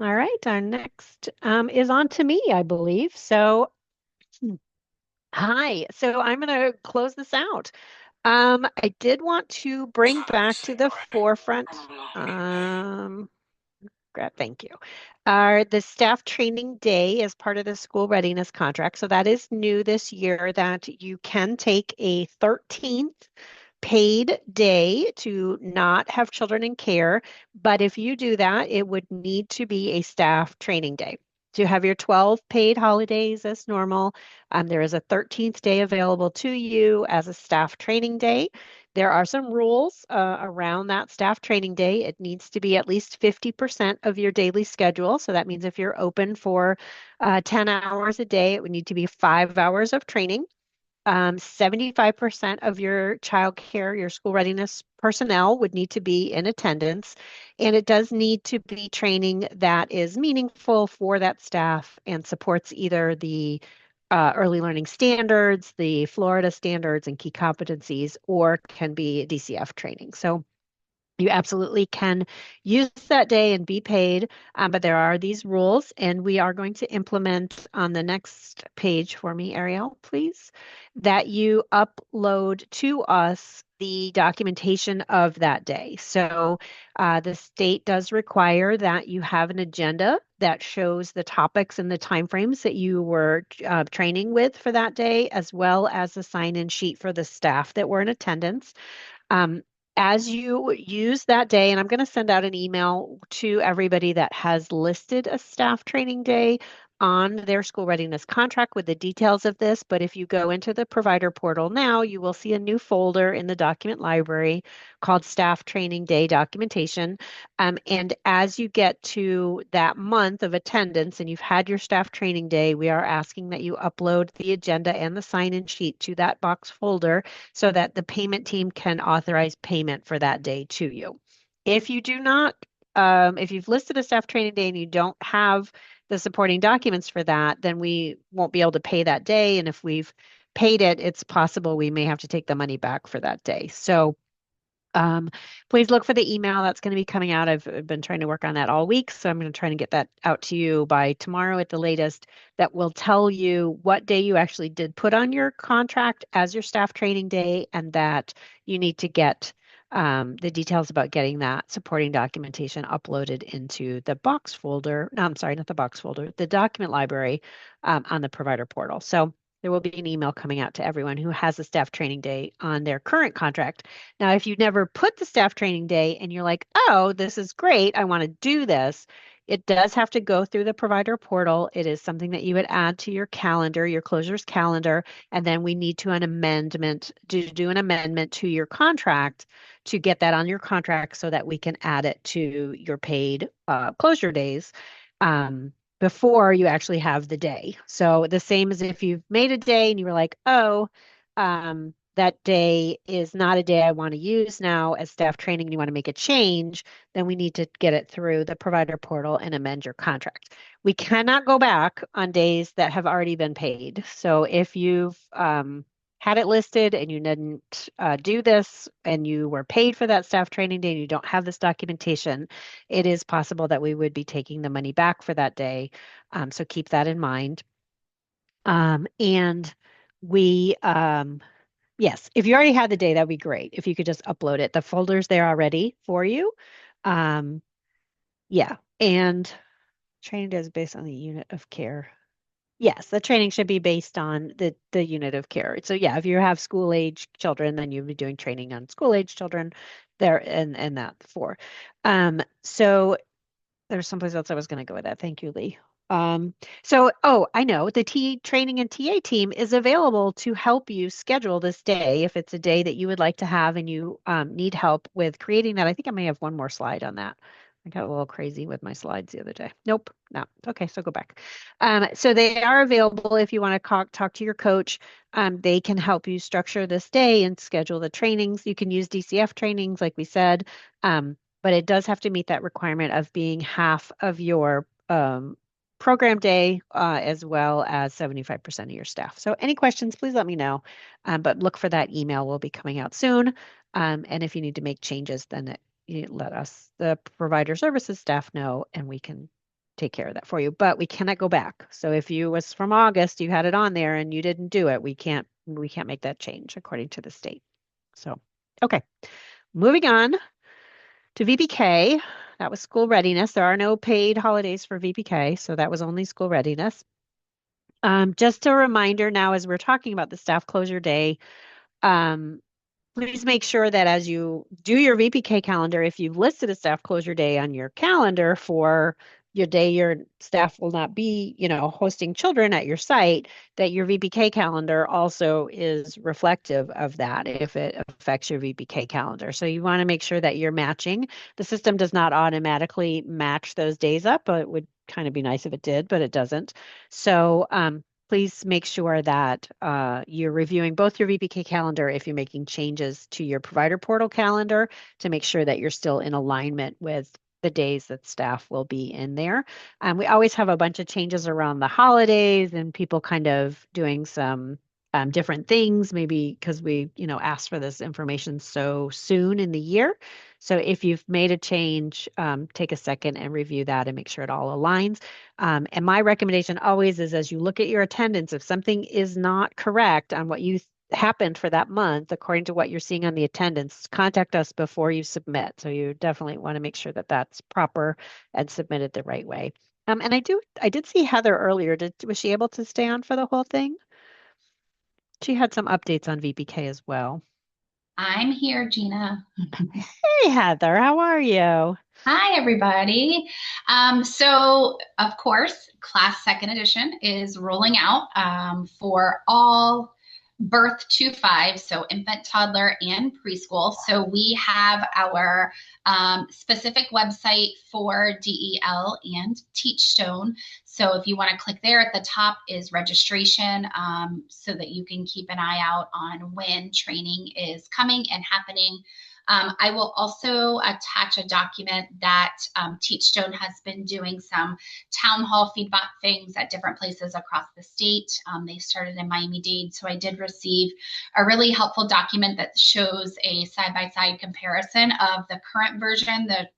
All right, our next is on to me, I believe. So hi. So I'm going to close this out. I did want to bring back to the forefront. Thank you. The staff training day is part of the school readiness contract. So that is new this year that you can take a 13th paid day to not have children in care. But if you do that, it would need to be a staff training day. To have your 12 paid holidays as normal, there is a 13th day available to you as a staff training day. There are some rules around that staff training day. It needs to be at least 50% of your daily schedule. So that means if you're open for 10 hours a day, it would need to be 5 hours of training. 75% of your child care, your school readiness personnel would need to be in attendance. And it does need to be training that is meaningful for that staff and supports either the early learning standards, the Florida standards and key competencies, or can be DCF training. So you absolutely can use that day and be paid, but there are these rules, and we are going to implement on the next page for me, Ariel, please, that you upload to us the documentation of that day. So the state does require that you have an agenda that shows the topics and the timeframes that you were training with for that day, as well as a sign-in sheet for the staff that were in attendance. As you use that day, and I'm going to send out an email to everybody that has listed a staff training day on their school readiness contract with the details of this. But if you go into the provider portal now, you will see a new folder in the document library called Staff Training Day Documentation. And as you get to that month of attendance and you've had your staff training day, we are asking that you upload the agenda and the sign-in sheet to that box folder so that the payment team can authorize payment for that day to you. If you do not, if you've listed a staff training day and you don't have the supporting documents for that, then we won't be able to pay that day. And if we've paid it, it's possible we may have to take the money back for that day. So please look for the email that's going to be coming out. I've been trying to work on that all week, so I'm going to try to get that out to you by tomorrow at the latest. That will tell you what day you actually did put on your contract as your staff training day, and that you need to get the details about getting that supporting documentation uploaded into the box folder. No, I'm sorry, not the box folder, the document library on the provider portal. So there will be an email coming out to everyone who has a staff training day on their current contract. Now, if you never put the staff training day and you're like, oh, this is great, I want to do this, it does have to go through the provider portal. It is something that you would add to your calendar, your closures calendar, and then we need to do an amendment to your contract to get that on your contract so that we can add it to your paid closure days. Before you actually have the day. So the same as if you've made a day and you were like, oh, that day is not a day I want to use now as staff training and you want to make a change, then we need to get it through the provider portal and amend your contract. We cannot go back on days that have already been paid. So if you've had it listed and you didn't do this and you were paid for that staff training day and you don't have this documentation, it is possible that we would be taking the money back for that day. So keep that in mind. And we, yes, if you already had the day, that'd be great. If you could just upload it. The folder's there already for you. Yeah, and training is based on the unit of care. Yes, the training should be based on the unit of care. So yeah, if you have school age children, then you'll be doing training on school age children there and that for. So there's someplace else I was going to go with that. Thank you, Lee. Oh, I know the training and TA team is available to help you schedule this day if it's a day that you would like to have and you need help with creating that. I think I may have one more slide on that. I got a little crazy with my slides the other day. Nope, no. Okay, so go back. So they are available if you want to talk to your coach. They can help you structure this day and schedule the trainings. You can use DCF trainings, like we said, but it does have to meet that requirement of being half of your program day, as well as 75% of your staff. So any questions, please let me know. But look for that email will be coming out soon. And if you need to make changes, then you let us, the provider services staff, know, and we can take care of that for you. But we cannot go back. So if you was from August, you had it on there and you didn't do it, we can't make that change according to the state. So, okay, moving on to VPK. That was school readiness. There are no paid holidays for VPK, so that was only school readiness. Just a reminder now, as we're talking about the staff closure day, please make sure that as you do your VPK calendar, if you've listed a staff closure day on your calendar for your day your staff will not be, hosting children at your site, that your VPK calendar also is reflective of that if it affects your VPK calendar. So you want to make sure that you're matching. The system does not automatically match those days up, but it would kind of be nice if it did, but it doesn't. So please make sure that you're reviewing both your VPK calendar if you're making changes to your provider portal calendar to make sure that you're still in alignment with the days that staff will be in there. We always have a bunch of changes around the holidays and people kind of doing some different things, maybe because we, asked for this information so soon in the year. So if you've made a change, take a second and review that and make sure it all aligns. And my recommendation always is, as you look at your attendance, if something is not correct on what you happened for that month, according to what you're seeing on the attendance, contact us before you submit. So you definitely want to make sure that that's proper and submitted the right way. And I did see Heather earlier. Was she able to stay on for the whole thing? She had some updates on VPK as well. I'm here, Gina. Hey, Heather, how are you? Hi, everybody. So, of course, Class Second Edition is rolling out for all birth to 5, so infant, toddler, and preschool. So we have our specific website for DEL and Teachstone. So if you want to click there at the top is registration, so that you can keep an eye out on when training is coming and happening. I will also attach a document that Teachstone has been doing some town hall feedback things at different places across the state. They started in Miami-Dade, so I did receive a really helpful document that shows a side-by-side comparison of the current version, the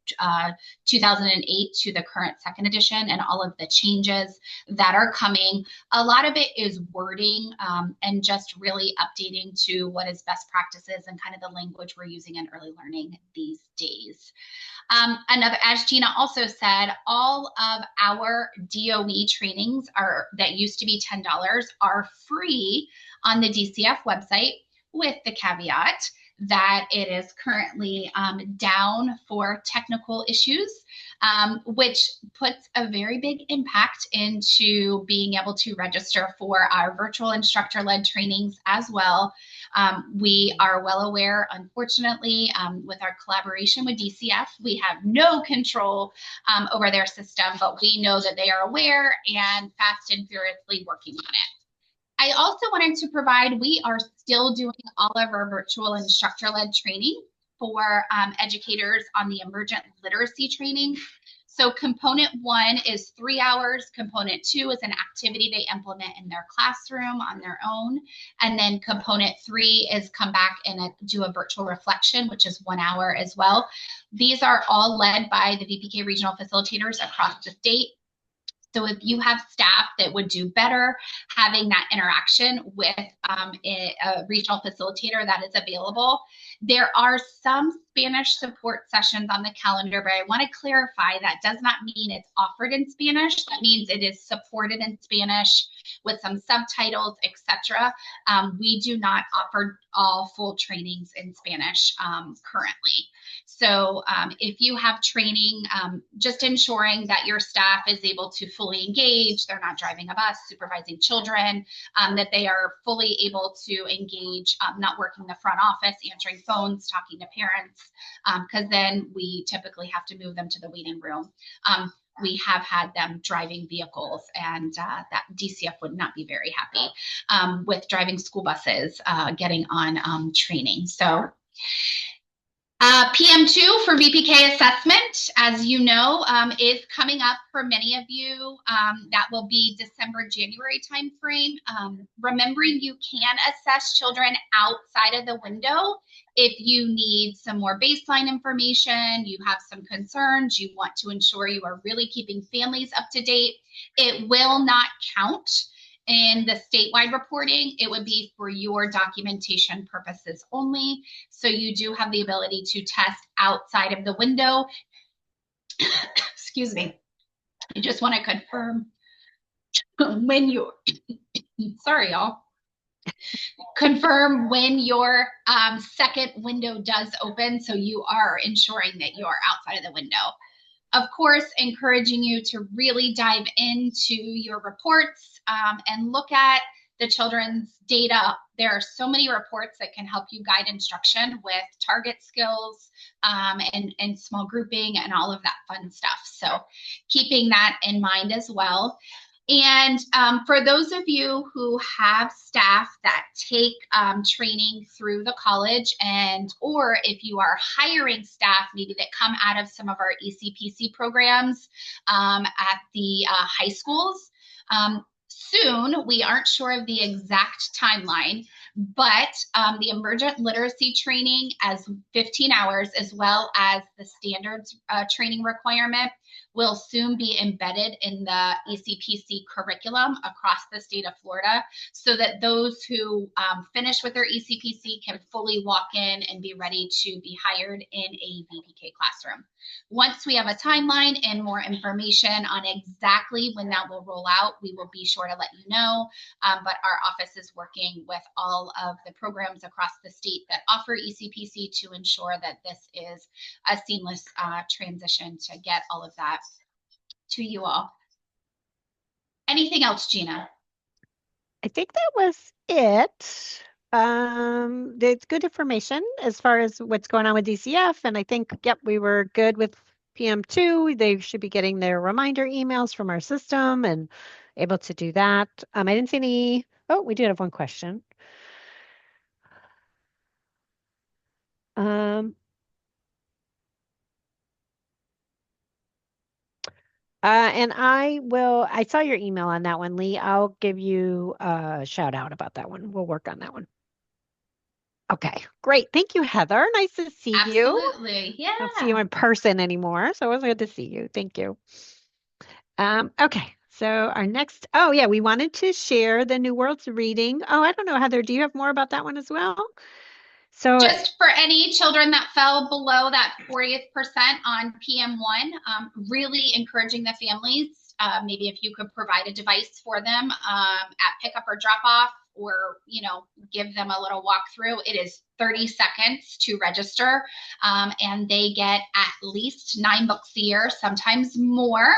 2008 to the current second edition, and all of the changes that are coming. A lot of it is wording and just really updating to what is best practices and kind of the language we're using in early early learning these days. As Gina also said, all of our DOE trainings that used to be $10 are free on the DCF website, with the caveat that it is currently down for technical issues, which puts a very big impact into being able to register for our virtual instructor-led trainings as well. We are well aware, unfortunately, with our collaboration with DCF, we have no control over their system, but we know that they are aware and fast and furiously working on it. I also wanted to provide, we are still doing all of our virtual instructor-led training for educators on the emergent literacy training. So component 1 is 3 hours. Component 2 is an activity they implement in their classroom on their own. And then component 3 is come back and do a virtual reflection, which is 1 hour as well. These are all led by the VPK regional facilitators across the state. So if you have staff that would do better having that interaction with a regional facilitator that is available, there are some Spanish support sessions on the calendar, but I want to clarify that does not mean it's offered in Spanish. That means it is supported in Spanish with some subtitles, etc. We do not offer all full trainings in Spanish currently. So if you have training, just ensuring that your staff is able to fully engage, they're not driving a bus, supervising children, that they are fully able to engage, not working the front office, answering phones, talking to parents, because then we typically have to move them to the waiting room. We have had them driving vehicles, and that DCF would not be very happy with driving school buses, getting on training. So PM2 for VPK assessment, as you know, is coming up for many of you. That will be December, January timeframe. Remembering you can assess children outside of the window if you need some more baseline information, you have some concerns, you want to ensure you are really keeping families up to date. It will not count in the statewide reporting. It would be for your documentation purposes only. So you do have the ability to test outside of the window. Excuse me. I just want to confirm when you're, sorry, y'all. Confirm when your second window does open, so you are ensuring that you are outside of the window. Of course, encouraging you to really dive into your reports and look at the children's data. There are so many reports that can help you guide instruction with target skills and small grouping and all of that fun stuff. So keeping that in mind as well. And for those of you who have staff that take training through the college, or if you are hiring staff maybe that come out of some of our ECPC programs at the high schools, soon, we aren't sure of the exact timeline, but the emergent literacy training as 15 hours, as well as the standards training requirement, will soon be embedded in the ECPC curriculum across the state of Florida, so that those who finish with their ECPC can fully walk in and be ready to be hired in a VPK classroom. Once we have a timeline and more information on exactly when that will roll out, we will be sure to let you know. But our office is working with all of the programs across the state that offer ECPC to ensure that this is a seamless transition to get all of that to you all. Anything else, Gina? I think that was it. It's good information as far as what's going on with DCF. And I think, yep, we were good with PM2. They should be getting their reminder emails from our system and able to do that. I didn't see any. Oh, we did have one question. And I saw your email on that one, Lee. I'll give you a shout out about that one. We'll work on that one. Okay, great. Thank you, Heather. Nice to see you. Absolutely, yeah. I don't see you in person anymore, so it was good to see you. Thank you. Okay, so our next, oh yeah, we wanted to share the New Worlds reading. Oh, I don't know, Heather, do you have more about that one as well? So just for any children that fell below that 40th percent on PM1, really encouraging the families, maybe if you could provide a device for them at pickup or drop off, or give them a little walkthrough. It is 30 seconds to register, and they get at least 9 books a year, sometimes more.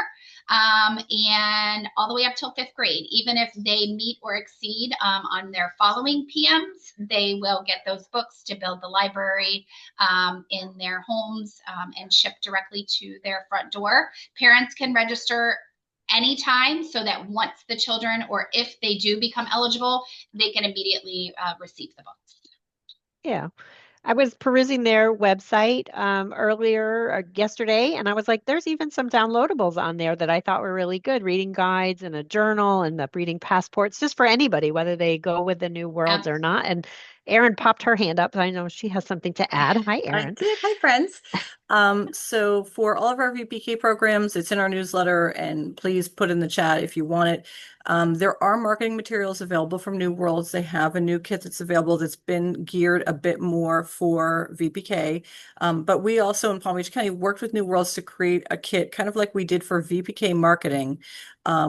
And all the way up till 5th grade. Even if they meet or exceed on their following PMs, they will get those books to build the library in their homes and shipped directly to their front door. Parents can register anytime so that once the children, or if they do become eligible, they can immediately receive the books. Yeah. I was perusing their website earlier yesterday, and I was like, there's even some downloadables on there that I thought were really good, reading guides and a journal and the reading passports, just for anybody, whether they go with the new worlds or not. And Erin popped her hand up. I know she has something to add. Hi, Erin. I did. Hi, friends. So for all of our VPK programs, it's in our newsletter, and please put in the chat if you want it. There are marketing materials available from New Worlds. They have a new kit that's available that's been geared a bit more for VPK. But we also in Palm Beach County worked with New Worlds to create a kit, kind of like we did for VPK marketing.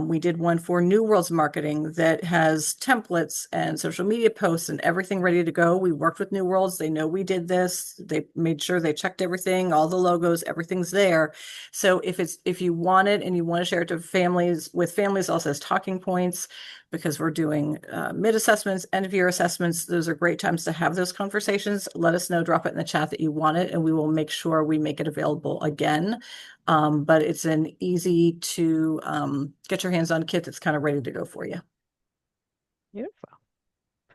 We did one for New Worlds marketing that has templates and social media posts and everything ready to go. We worked with New Worlds. They know we did this. They made sure they checked everything, all the logos, everything's there. So if you want it and you want to share it to families, with families also as talking points, because we're doing mid assessments, end of year assessments, those are great times to have those conversations. Let us know, drop it in the chat that you want it, and we will make sure we make it available again. But it's an easy to get your hands on kit that's kind of ready to go for you. Beautiful.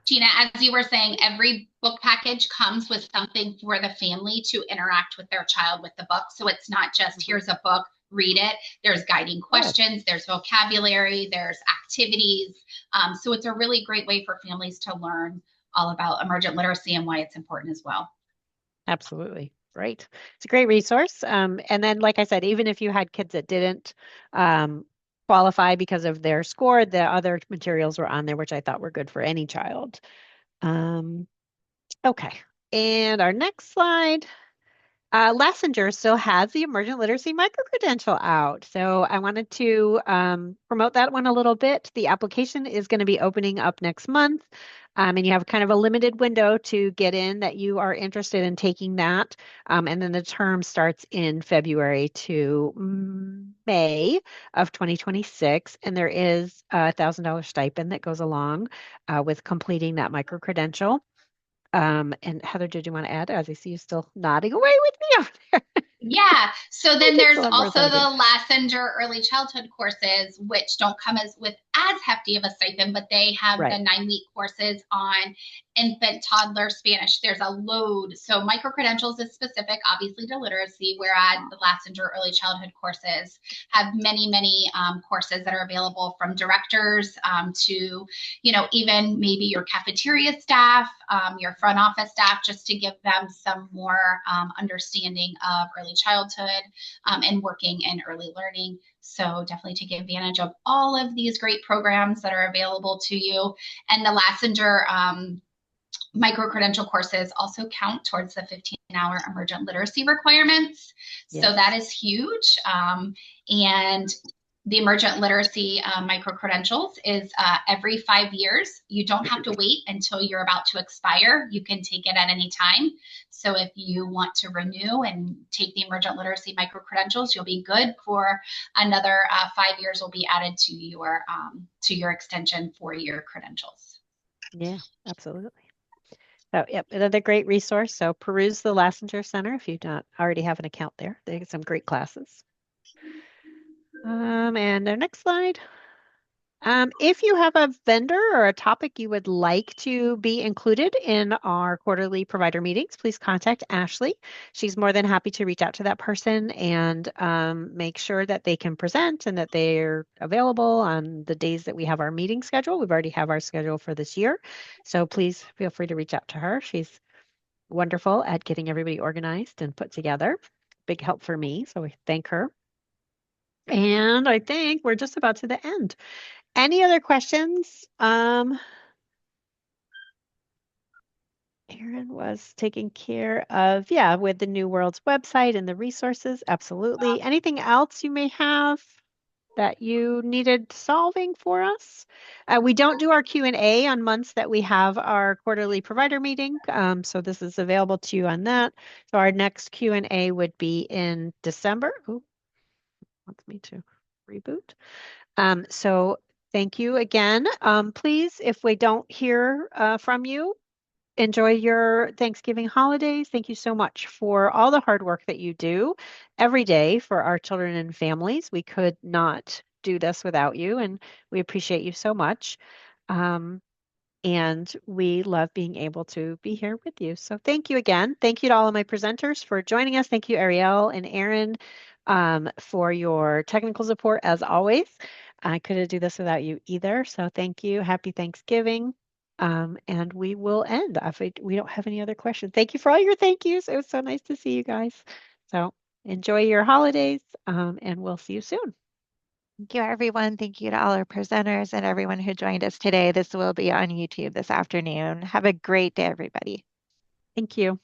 Gina, as you were saying, every book package comes with something for the family to interact with their child with the book. So it's not just here's a book, read it. There's guiding questions, there's vocabulary, there's activities. So it's a really great way for families to learn all about emergent literacy and why it's important as well. Absolutely. Great. It's a great resource. And then, like I said, even if you had kids that didn't qualify because of their score, the other materials were on there, which I thought were good for any child. Okay. And our next slide. Lassiter still has the Emergent Literacy Micro-Credential out. So I wanted to promote that one a little bit. The application is going to be opening up next month. And you have kind of a limited window to get in that you are interested in taking that. And then the term starts in February to May of 2026. And there is a $1,000 stipend that goes along with completing that micro-credential. And Heather, did you want to add, as I see you still nodding away with me over there? Yeah. So then there's also the Lassiter early childhood courses, which don't come with as hefty of a stipend, but they have the 9-week courses on infant, toddler, Spanish. There's a load. So micro-credentials is specific, obviously, to literacy, whereas the Lassiter early childhood courses have many, many courses that are available, from directors to, even maybe your cafeteria staff, your front office staff, just to give them some more understanding of early childhood and working in early learning. So definitely take advantage of all of these great programs that are available to you. And the Lassiter micro-credential courses also count towards the 15-hour emergent literacy requirements. Yes. So that is huge. And the emergent literacy micro-credentials is every 5 years. You don't have to wait until you're about to expire. You can take it at any time. So if you want to renew and take the emergent literacy micro-credentials, you'll be good for another 5 years will be added to your extension 4-year credentials. Yeah, absolutely. So, yep, another great resource. So peruse the Lassiter Center if you don't already have an account there. They get some great classes. And our next slide. If you have a vendor or a topic you would like to be included in our quarterly provider meetings, please contact Ashley. She's more than happy to reach out to that person and make sure that they can present and that they're available on the days that we have our meeting schedule. We've already have our schedule for this year. So please feel free to reach out to her. She's wonderful at getting everybody organized and put together. Big help for me. So we thank her. And I think we're just about to the end. Any other questions? Erin was taking care of, yeah, with the New World's website and the resources. Absolutely. Anything else you may have that you needed solving for us? We don't do our Q&A on months that we have our quarterly provider meeting, so this is available to you on that. So our next Q&A would be in December. Ooh, wants me to reboot. So thank you again. Please, if we don't hear from you, enjoy your Thanksgiving holidays. Thank you so much for all the hard work that you do every day for our children and families. We could not do this without you, and we appreciate you so much. And we love being able to be here with you. So thank you again. Thank you to all of my presenters for joining us. Thank you, Ariel and Aaron, for your technical support as always. I couldn't do this without you either. So thank you. Happy Thanksgiving. And we will end if we don't have any other questions. Thank you for all your thank yous. It was so nice to see you guys. So enjoy your holidays, and we'll see you soon. Thank you, everyone. Thank you to all our presenters and everyone who joined us today. This will be on YouTube this afternoon. Have a great day, everybody. Thank you.